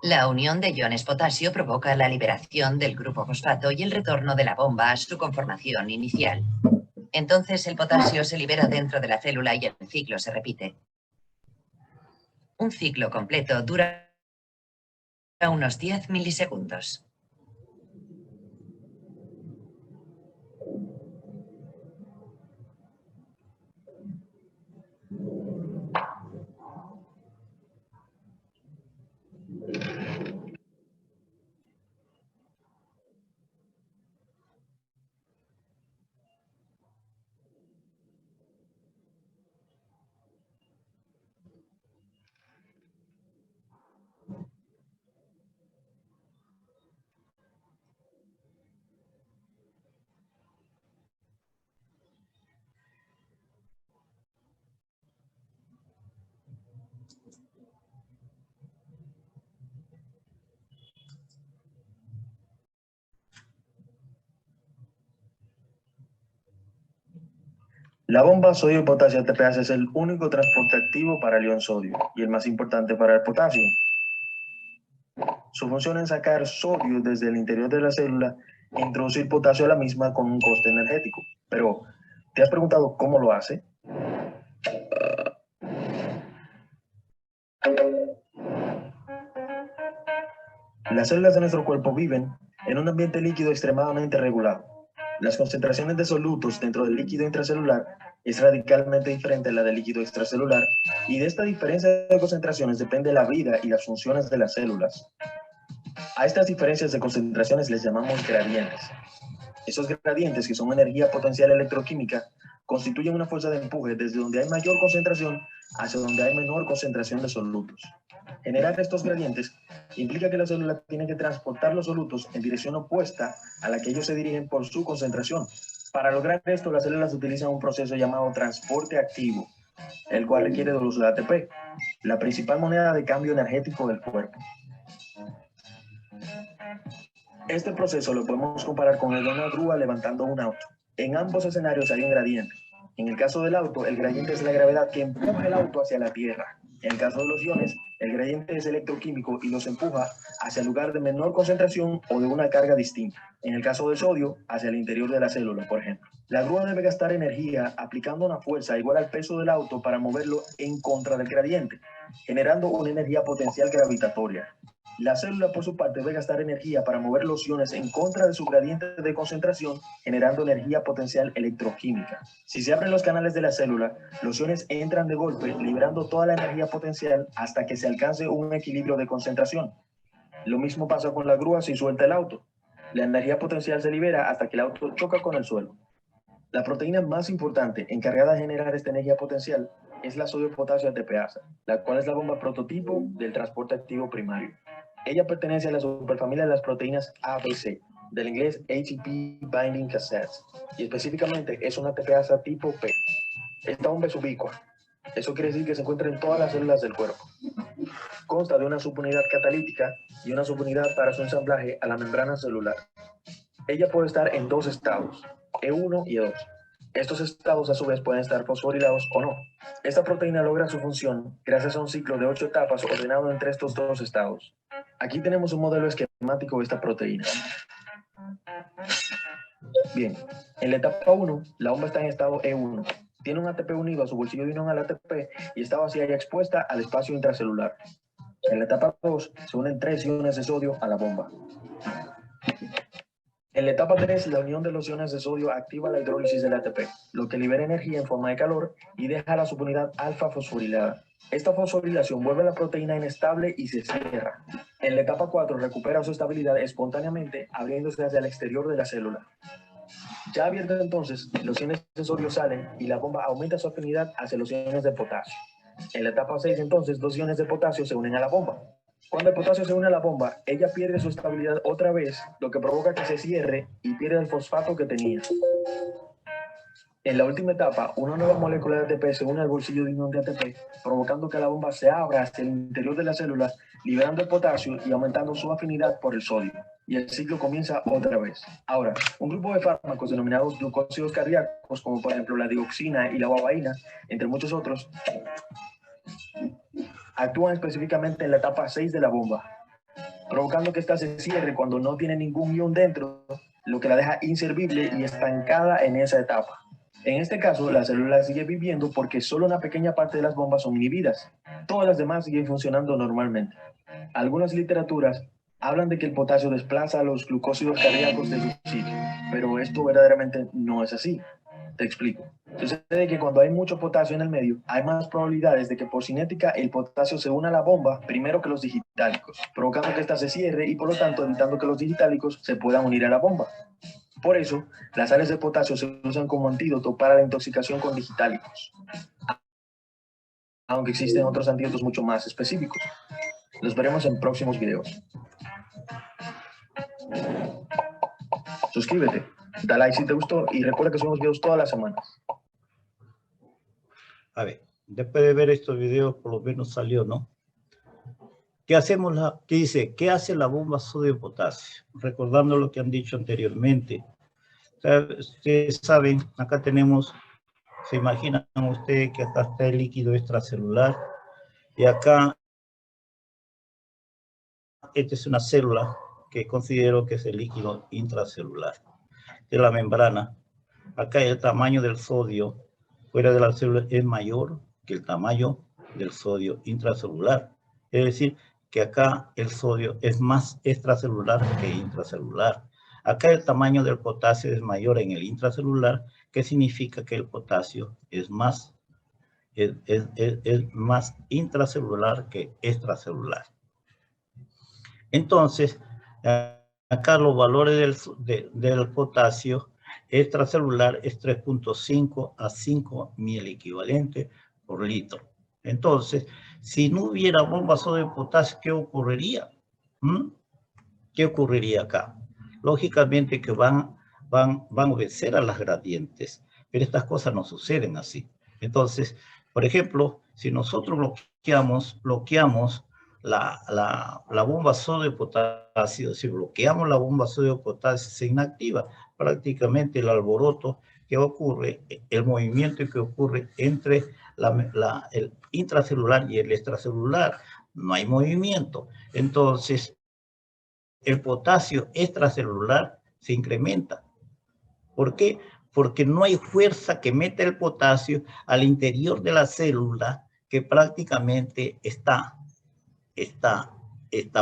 La unión de iones potasio provoca la liberación del grupo fosfato y el retorno de la bomba a su conformación inicial. Entonces el potasio se libera dentro de la célula y el ciclo se repite. Un ciclo completo dura unos 10 milisegundos. La bomba sodio-potasio ATPase es el único transporte activo para el ion sodio y el más importante para el potasio. Su función es sacar sodio desde el interior de la célula e introducir potasio a la misma con un coste energético. Pero, ¿te has preguntado cómo lo hace? Las células de nuestro cuerpo viven en un ambiente líquido extremadamente regulado. Las concentraciones de solutos dentro del líquido intracelular es radicalmente diferente a la del líquido extracelular, y de esta diferencia de concentraciones depende la vida y las funciones de las células. A estas diferencias de concentraciones les llamamos gradientes. Esos gradientes, que son energía potencial electroquímica, constituyen una fuerza de empuje desde donde hay mayor concentración hacia donde hay menor concentración de solutos. Generar estos gradientes implica que la célula tiene que transportar los solutos en dirección opuesta a la que ellos se dirigen por su concentración. Para lograr esto, las células utilizan un proceso llamado transporte activo, el cual requiere del uso de ATP, la principal moneda de cambio energético del cuerpo. Este proceso lo podemos comparar con el de una grúa levantando un auto. En ambos escenarios hay un gradiente. En el caso del auto, el gradiente es la gravedad que empuja el auto hacia la tierra. En el caso de los iones, el gradiente es electroquímico y los empuja hacia el lugar de menor concentración o de una carga distinta. En el caso del sodio, hacia el interior de la célula, por ejemplo. La grúa debe gastar energía aplicando una fuerza igual al peso del auto para moverlo en contra del gradiente, generando una energía potencial gravitatoria. La célula, por su parte, debe gastar energía para mover los iones en contra de su gradiente de concentración, generando energía potencial electroquímica. Si se abren los canales de la célula, los iones entran de golpe, liberando toda la energía potencial hasta que se alcance un equilibrio de concentración. Lo mismo pasa con la grúa si suelta el auto. La energía potencial se libera hasta que el auto choca con el suelo. La proteína más importante encargada de generar esta energía potencial es la sodio-potasio ATPasa, la cual es la bomba prototipo del transporte activo primario. Ella pertenece a la superfamilia de las proteínas ABC, del inglés ATP Binding Cassettes, y específicamente es una ATPasa tipo P. Esta bomba es ubicua. Eso quiere decir que se encuentra en todas las células del cuerpo. Consta de una subunidad catalítica y una subunidad para su ensamblaje a la membrana celular. Ella puede estar en dos estados, E1 y E2. Estos estados a su vez pueden estar fosforilados o no. Esta proteína logra su función gracias a un ciclo de 8 etapas ordenado entre estos dos estados. Aquí tenemos un modelo esquemático de esta proteína. Bien, en la etapa 1, la bomba está en estado E1. Tiene un ATP unido a su bolsillo de unión al ATP y está vacía y expuesta al espacio intracelular. En la etapa 2, se unen 3 iones de sodio a la bomba. En la etapa 3, la unión de los iones de sodio activa la hidrólisis del ATP, lo que libera energía en forma de calor y deja la subunidad alfa fosforilada. Esta fosforilación vuelve a la proteína inestable y se cierra. En la etapa 4, recupera su estabilidad espontáneamente, abriéndose hacia el exterior de la célula. Ya abierta entonces, los iones de sodio salen y la bomba aumenta su afinidad hacia los iones de potasio. En la etapa 6, entonces, 2 iones de potasio se unen a la bomba. Cuando el potasio se une a la bomba, ella pierde su estabilidad otra vez, lo que provoca que se cierre y pierde el fosfato que tenía. En la última etapa, una nueva molécula de ATP se une al bolsillo de unión de ATP, provocando que la bomba se abra hacia el interior de las células, liberando el potasio y aumentando su afinidad por el sodio. Y el ciclo comienza otra vez. Ahora, un grupo de fármacos denominados glucósidos cardíacos, como por ejemplo la dioxina y la guabaína, entre muchos otros, actúan específicamente en la etapa 6 de la bomba, provocando que ésta se cierre cuando no tiene ningún ion dentro, lo que la deja inservible y estancada en esa etapa. En este caso, la célula sigue viviendo porque solo una pequeña parte de las bombas son inhibidas. Todas las demás siguen funcionando normalmente. Algunas literaturas hablan de que el potasio desplaza a los glucósidos cardíacos de su sitio, pero esto verdaderamente no es así. Te explico. Sucede que cuando hay mucho potasio en el medio, hay más probabilidades de que por cinética el potasio se una a la bomba primero que los digitálicos, provocando que ésta se cierre y por lo tanto evitando que los digitálicos se puedan unir a la bomba. Por eso, las sales de potasio se usan como antídoto para la intoxicación con digitálicos, aunque existen otros antídotos mucho más específicos. Los veremos en próximos videos. Suscríbete, da like si te gustó y recuerda que subimos videos todas las semanas. A ver, después de ver estos videos, por lo menos salió, ¿no? ¿Qué hacemos? ¿Qué dice? ¿Qué hace la bomba sodio-potasio? Recordando lo que han dicho anteriormente. O sea, ustedes saben, acá tenemos, se imaginan ustedes que acá está el líquido extracelular y acá, esta es una célula que considero que es el líquido intracelular de la membrana. Acá el tamaño del sodio fuera de la célula es mayor que el tamaño del sodio intracelular. Es decir, que acá el sodio es más extracelular que intracelular. Acá el tamaño del potasio es mayor en el intracelular, que significa que el potasio es más intracelular que extracelular. Entonces, acá los valores del potasio extracelular es 3.5 a 5 miliequivalentes por litro. Entonces, si no hubiera bomba sodio-potasio, ¿qué ocurriría? ¿Qué ocurriría acá? Lógicamente que van a obedecer a las gradientes, pero estas cosas no suceden así. Entonces, por ejemplo, si nosotros bloqueamos la bomba sodio-potasio, si bloqueamos la bomba sodio-potasio, se inactiva prácticamente el alboroto que ocurre, el movimiento que ocurre entre el intracelular y el extracelular. No hay movimiento. Entonces, el potasio extracelular se incrementa. ¿Por qué? Porque no hay fuerza que meta el potasio al interior de la célula, que prácticamente está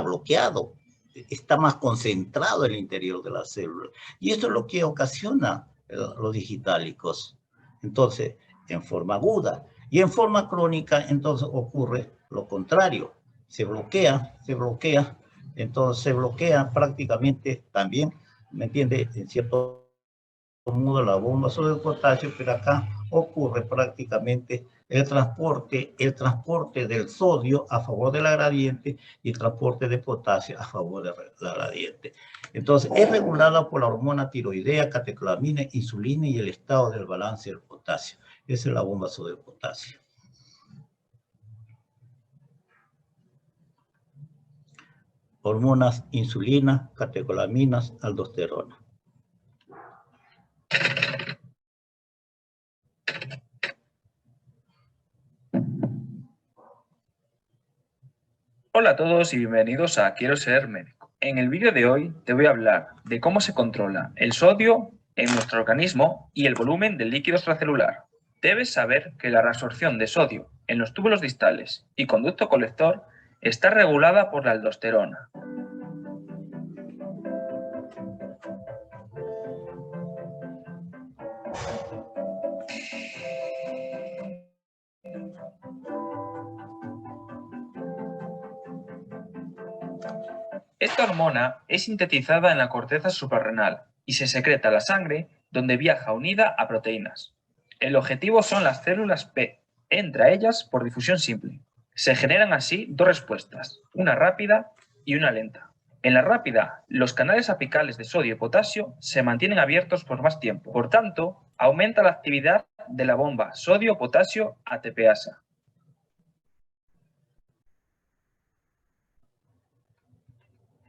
bloqueado, está más concentrado en el interior de la célula. Y esto es lo que ocasiona los digitálicos. Entonces, en forma aguda. Y en forma crónica, entonces ocurre lo contrario. Se bloquea, entonces se bloquea prácticamente también, ¿me entiende? En cierto modo la bomba sobre el potasio, pero acá ocurre prácticamente el transporte del sodio a favor de la gradiente y el transporte de potasio a favor de la gradiente. Entonces, es regulada por la hormona tiroidea, catecolamina, insulina y el estado del balance del potasio. Esa es la bomba sobre el potasio. Hormonas: insulina, catecolaminas, aldosterona. Hola a todos y bienvenidos a Quiero ser médico. En el vídeo de hoy te voy a hablar de cómo se controla el sodio en nuestro organismo y el volumen del líquido extracelular. Debes saber que la reabsorción de sodio en los túbulos distales y conducto colector está regulada por la aldosterona. Esta hormona es sintetizada en la corteza suprarrenal y se secreta a la sangre, donde viaja unida a proteínas. El objetivo son las células P, entre ellas por difusión simple. Se generan así dos respuestas, una rápida y una lenta. En la rápida, los canales apicales de sodio y potasio se mantienen abiertos por más tiempo. Por tanto, aumenta la actividad de la bomba sodio-potasio ATPasa.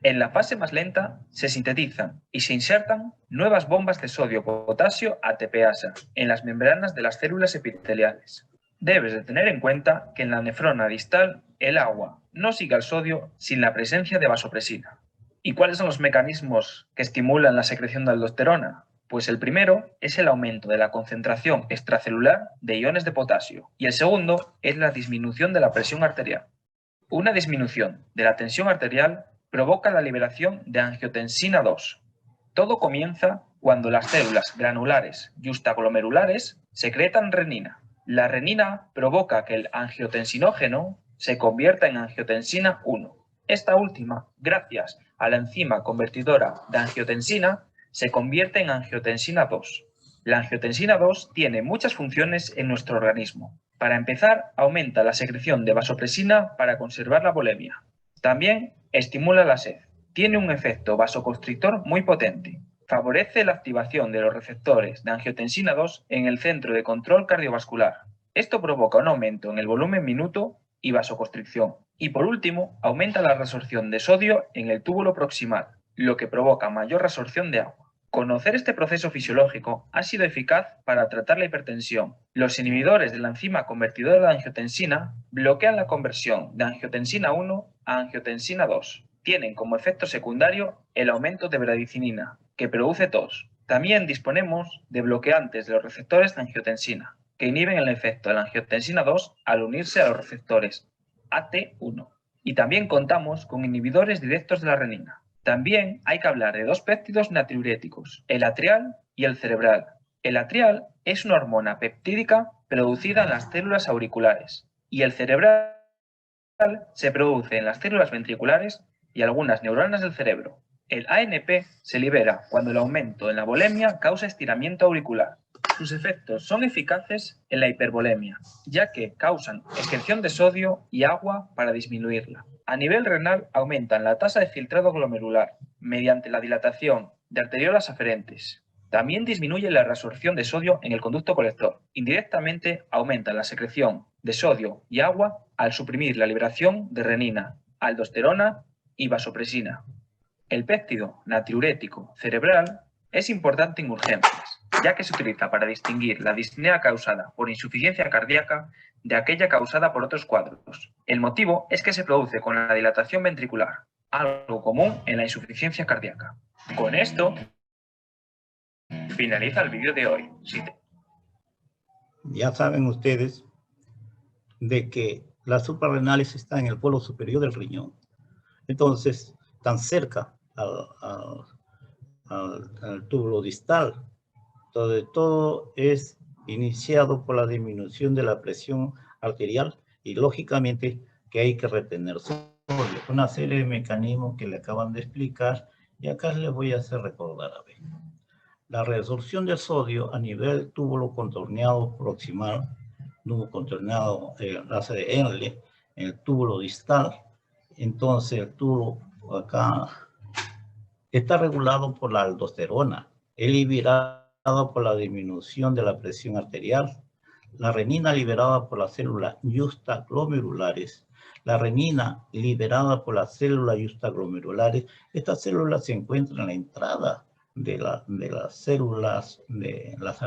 En la fase más lenta se sintetizan y se insertan nuevas bombas de sodio-potasio ATPasa en las membranas de las células epiteliales. Debes de tener en cuenta que en la nefrona distal el agua no sigue al sodio sin la presencia de vasopresina. ¿Y cuáles son los mecanismos que estimulan la secreción de aldosterona? Pues el primero es el aumento de la concentración extracelular de iones de potasio y el segundo es la disminución de la presión arterial. Una disminución de la tensión arterial provoca la liberación de angiotensina 2. Todo comienza cuando las células granulares justaglomerulares secretan renina. La renina provoca que el angiotensinógeno se convierta en angiotensina 1. Esta última, gracias a la enzima convertidora de angiotensina, se convierte en angiotensina 2. La angiotensina 2 tiene muchas funciones en nuestro organismo. Para empezar, aumenta la secreción de vasopresina para conservar la volemia. También estimula la sed. Tiene un efecto vasoconstrictor muy potente. Favorece la activación de los receptores de angiotensina 2 en el centro de control cardiovascular. Esto provoca un aumento en el volumen minuto y vasoconstricción. Y por último, aumenta la reabsorción de sodio en el túbulo proximal, lo que provoca mayor reabsorción de agua. Conocer este proceso fisiológico ha sido eficaz para tratar la hipertensión. Los inhibidores de la enzima convertidora de angiotensina bloquean la conversión de angiotensina 1 a angiotensina 2. Tienen como efecto secundario el aumento de bradicinina, que produce tos. También disponemos de bloqueantes de los receptores de angiotensina, que inhiben el efecto de la angiotensina 2 al unirse a los receptores AT1. Y también contamos con inhibidores directos de la renina. También hay que hablar de dos péptidos natriuréticos, el atrial y el cerebral. El atrial es una hormona peptídica producida en las células auriculares y el cerebral se produce en las células ventriculares y algunas neuronas del cerebro. El ANP se libera cuando el aumento en la volemia causa estiramiento auricular. Sus efectos son eficaces en la hipervolemia, ya que causan excreción de sodio y agua para disminuirla. A nivel renal aumentan la tasa de filtrado glomerular mediante la dilatación de arteriolas aferentes. También disminuye la reabsorción de sodio en el conducto colector. Indirectamente aumenta la secreción de sodio y agua al suprimir la liberación de renina, aldosterona y vasopresina. El péptido natriurético cerebral Es importante en urgencias, ya que se utiliza para distinguir la disnea causada por insuficiencia cardíaca de aquella causada por otros cuadros. El motivo es que se produce con la dilatación ventricular, algo común en la insuficiencia cardíaca. Con esto finaliza el vídeo de hoy. Ya saben ustedes de que las suprarrenales están en el polo superior del riñón. Entonces, tan cerca al túbulo distal. Todo es iniciado por la disminución de la presión arterial y lógicamente que hay que retener sodio. Una serie de mecanismos que le acaban de explicar y acá les voy a hacer recordar. A ver. La reabsorción de sodio a nivel del túbulo contorneado proximal, túbulo contorneado raza de Henle, en el túbulo distal. Entonces el túbulo acá está regulado por la aldosterona, es liberado por la disminución de la presión arterial, la renina liberada por las células justaglomerulares, la renina liberada por las células justaglomerulares. Estas células se encuentran en la entrada de las células de las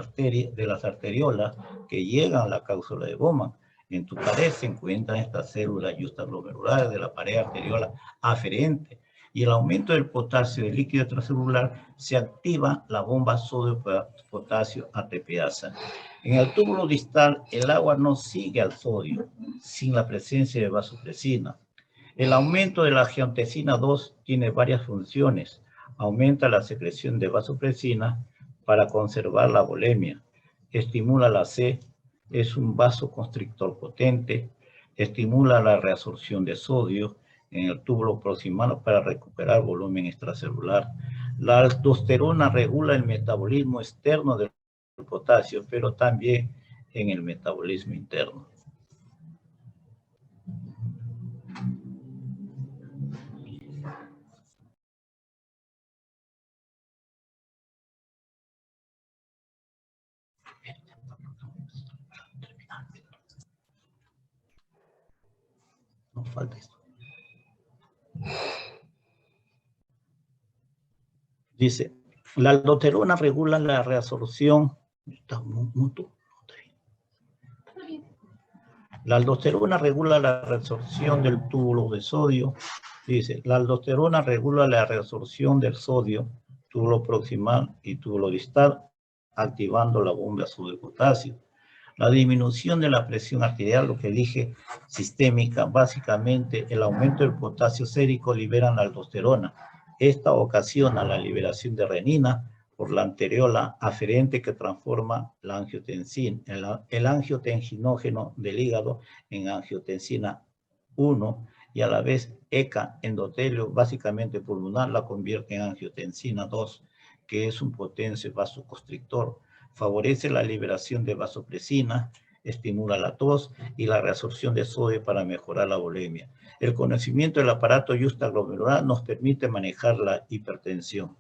arteriolas que llegan a la cápsula de Bowman. En tu pared se encuentran estas células justaglomerulares de la pared arteriola aferente. Y el aumento del potasio del líquido extracelular se activa la bomba sodio-potasio ATPasa. En el túbulo distal, el agua no sigue al sodio sin la presencia de vasopresina. El aumento de la angiotensina 2 tiene varias funciones. Aumenta la secreción de vasopresina para conservar la volemia. Estimula la C, es un vasoconstrictor potente. Estimula la reabsorción de sodio en el túbulo proximal para recuperar volumen extracelular. La aldosterona regula el metabolismo externo del potasio, pero también en el metabolismo interno. No falta esto. Dice, la aldosterona regula la reabsorción. La aldosterona regula la reabsorción del túbulo de sodio. Dice, la aldosterona regula la reabsorción del sodio, túbulo proximal y túbulo distal, activando la bomba sodio-potasio. La disminución de la presión arterial, lo que dije, sistémica, básicamente el aumento del potasio sérico libera la aldosterona. Esta ocasiona la liberación de renina por la anteriola aferente que transforma la angiotensina, el angiotensinógeno del hígado en angiotensina 1 y a la vez ECA, endotelio, básicamente pulmonar, la convierte en angiotensina 2, que es un potente vasoconstrictor. Favorece la liberación de vasopresina, estimula la tos y la reabsorción de sodio para mejorar la volemia. El conocimiento del aparato justaglomerular nos permite manejar la hipertensión.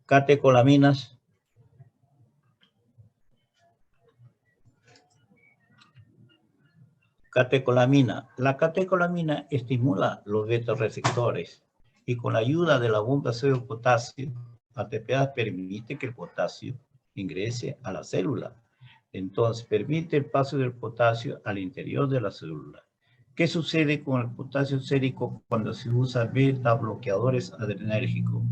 Catecolaminas. Catecolamina. La catecolamina estimula los beta-receptores y con la ayuda de la bomba sodio-potasio, ATPase permite que el potasio ingrese a la célula. Entonces, permite el paso del potasio al interior de la célula. ¿Qué sucede con el potasio sérico cuando se usa beta-bloqueadores adrenérgicos?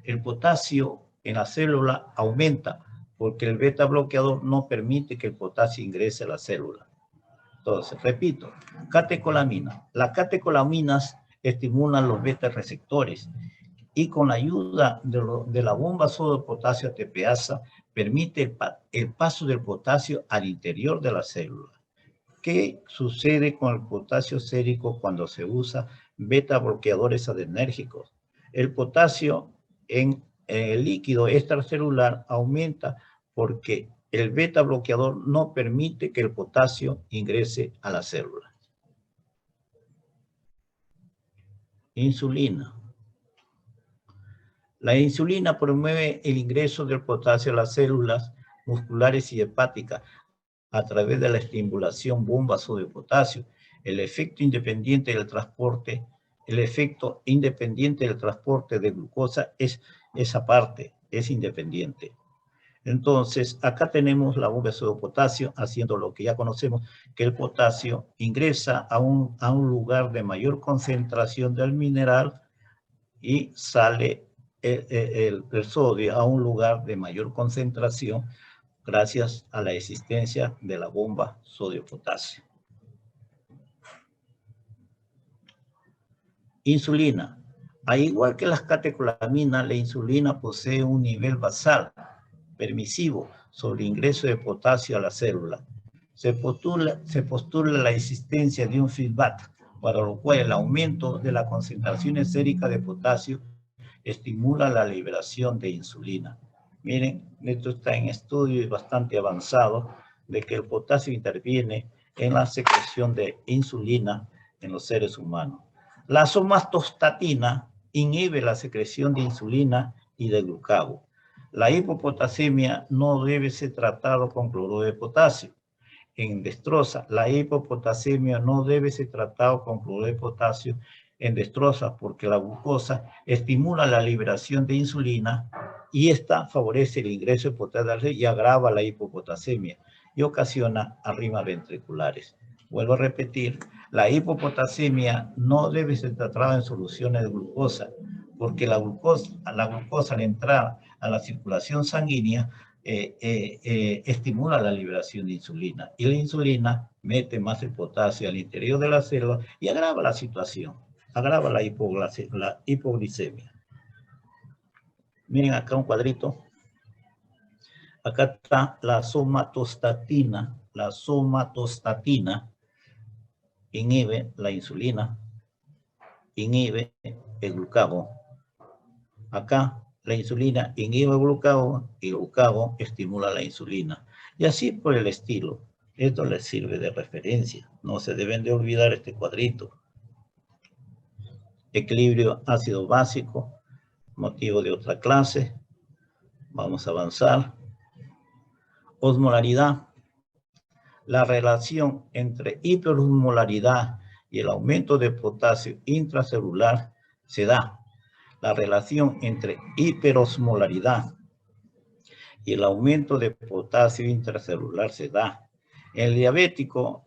El potasio en la célula aumenta porque el beta-bloqueador no permite que el potasio ingrese a la célula. Entonces, repito, catecolamina. Las catecolaminas estimulan los beta-receptores y con la ayuda de la bomba sodio-potasio ATPasa permite el paso del potasio al interior de la célula. ¿Qué sucede con el potasio sérico cuando se usa beta-bloqueadores adrenérgicos? El potasio en el líquido extracelular aumenta porque el beta bloqueador no permite que el potasio ingrese a la célula. Insulina. La insulina promueve el ingreso del potasio a las células musculares y hepáticas a través de la estimulación bomba sodio potasio. El efecto independiente del transporte de glucosa es esa parte, es independiente. Entonces, acá tenemos la bomba sodio potasio haciendo lo que ya conocemos, que el potasio ingresa a un lugar de mayor concentración del mineral y sale el sodio a un lugar de mayor concentración gracias a la existencia de la bomba sodio-potasio. Insulina. Al igual que las catecolaminas, la insulina posee un nivel basal permisivo sobre el ingreso de potasio a la célula. Se postula la existencia de un feedback, para lo cual el aumento de la concentración sérica de potasio estimula la liberación de insulina. Miren, esto está en estudio y bastante avanzado, de que el potasio interviene en la secreción de insulina en los seres humanos. La somatostatina inhibe la secreción de insulina y de glucagón. La hipopotasemia no debe ser tratado con cloruro de potasio. En destroza, la hipopotasemia no debe ser tratado con cloruro de potasio en destroza, porque la glucosa estimula la liberación de insulina y esta favorece el ingreso de potasio y agrava la hipopotasemia y ocasiona arritmias ventriculares. Vuelvo a repetir, la hipopotasemia no debe ser tratada en soluciones de glucosa, porque la glucosa al entrar a la circulación sanguínea estimula la liberación de insulina, y la insulina mete más el potasio al interior de la célula y agrava la situación, agrava la hipoglicemia. Miren acá un cuadrito. Acá está la somatostatina. La somatostatina inhibe la insulina, inhibe el glucagón. Acá la insulina inhibe el glucagón y el glucagón estimula la insulina. Y así por el estilo. Esto les sirve de referencia. No se deben de olvidar este cuadrito. Equilibrio ácido básico, motivo de otra clase. Vamos a avanzar. Osmolaridad. La relación entre hiperosmolaridad y el aumento de potasio intracelular se da. La relación entre hiperosmolaridad y el aumento de potasio intracelular se da. El diabético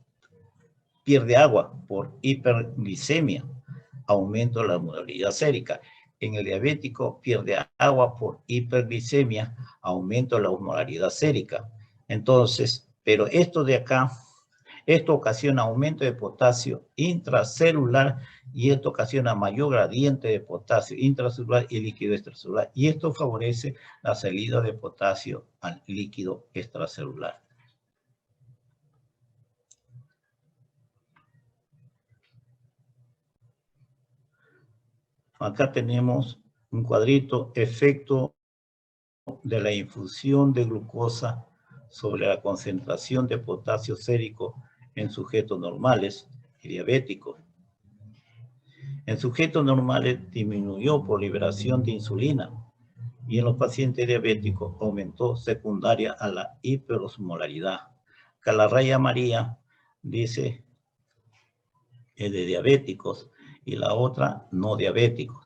pierde agua por hiperglicemia, aumento de la osmolaridad sérica. En el diabético pierde agua por hiperglicemia, aumento de la osmolaridad sérica. Entonces, pero esto de acá, esto ocasiona aumento de potasio intracelular y esto ocasiona mayor gradiente de potasio intracelular y líquido extracelular. Y esto favorece la salida de potasio al líquido extracelular. Acá tenemos un cuadrito, efecto de la infusión de glucosa sobre la concentración de potasio sérico en sujetos normales y diabéticos. En sujetos normales disminuyó por liberación de insulina y en los pacientes diabéticos aumentó secundaria a la hiperosmolaridad. Acá la raya amarilla dice es de diabéticos y la otra no diabéticos.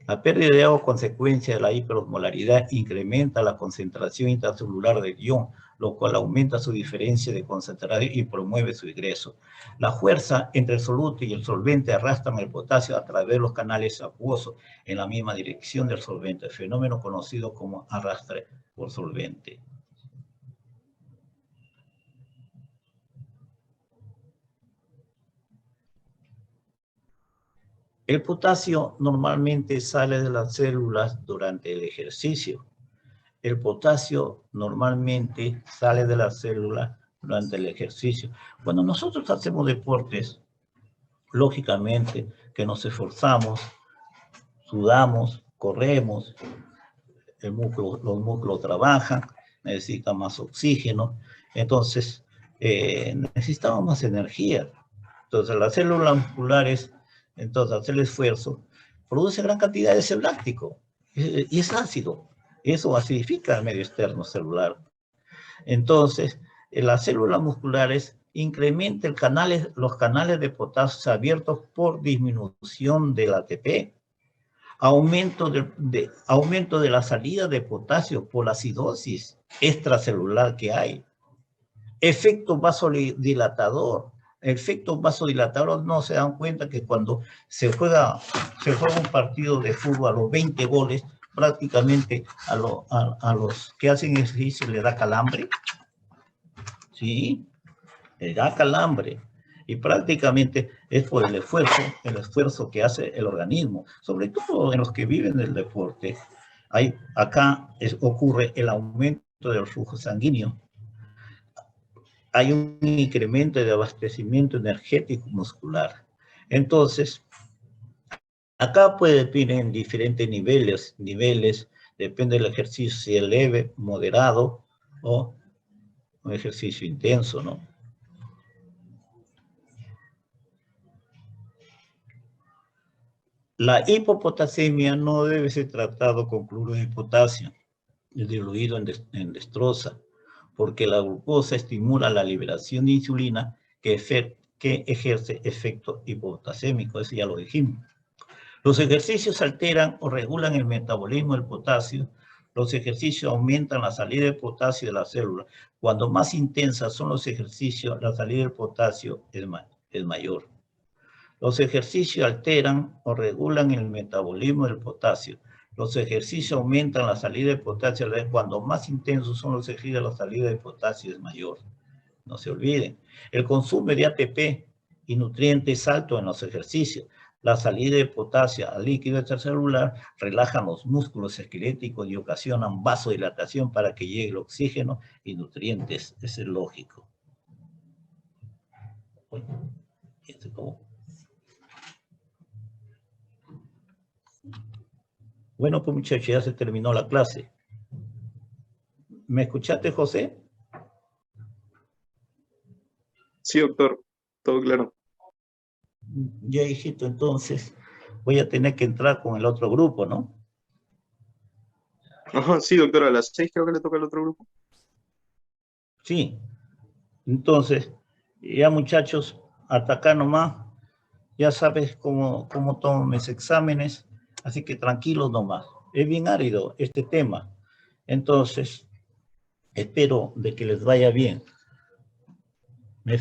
La pérdida de agua a consecuencia de la hiperosmolaridad incrementa la concentración intracelular del ion, lo cual aumenta su diferencia de concentración y promueve su ingreso. La fuerza entre el soluto y el solvente arrastran el potasio a través de los canales acuosos en la misma dirección del solvente, fenómeno conocido como arrastre por solvente. El potasio normalmente sale de las células durante el ejercicio. El potasio normalmente sale de las células durante el ejercicio. Cuando nosotros hacemos deportes, lógicamente que nos esforzamos, sudamos, corremos, los músculos trabajan, necesitan más oxígeno, entonces necesitamos más energía. Entonces las células musculares, entonces al hacer el esfuerzo, produce gran cantidad de ácido láctico, y es ácido. Eso acidifica el medio externo celular. Entonces, las células musculares incrementan los canales de potasio abiertos por disminución del ATP, aumento de la salida de potasio por la acidosis extracelular que hay, efecto vasodilatador. Efecto vasodilatador, no se dan cuenta que cuando se juega un partido de fútbol a los 20 goles, prácticamente a los que hacen ejercicio le da calambre. Sí, le da calambre. Y prácticamente es por el esfuerzo que hace el organismo, sobre todo en los que viven del deporte. Ocurre el aumento del flujo sanguíneo. Hay un incremento de abastecimiento energético muscular. Entonces, acá puede venir en diferentes niveles, depende del ejercicio, si es leve, moderado o un ejercicio intenso, ¿no? La hipopotasemia no debe ser tratado con cloruro de potasio, diluido en dextrosa, porque la glucosa estimula la liberación de insulina que ejerce efecto hipopotasémico, eso ya lo dijimos. Los ejercicios alteran o regulan el metabolismo del potasio. Los ejercicios aumentan la salida de potasio de la célula. Cuando más intensas son los ejercicios, la salida del potasio es mayor. Los ejercicios alteran o regulan el metabolismo del potasio. Los ejercicios aumentan la salida de potasio. Cuando más intensos son los ejercicios, la salida de potasio es mayor. No se olviden. El consumo de ATP y nutrientes es alto en los ejercicios. La salida de potasio al líquido extracelular relaja los músculos esqueléticos y ocasionan vasodilatación para que llegue el oxígeno y nutrientes. Eso es lógico. Bueno, pues muchachos, ya se terminó la clase. ¿Me escuchaste, José? Sí, doctor, todo claro. Ya, hijito, entonces voy a tener que entrar con el otro grupo, ¿no? Ajá, sí, doctor, a las 6 creo que le toca al otro grupo. Sí. Entonces, ya muchachos, hasta acá nomás. Ya sabes cómo tomo mis exámenes, así que tranquilos nomás. Es bien árido este tema. Entonces, espero de que les vaya bien. Me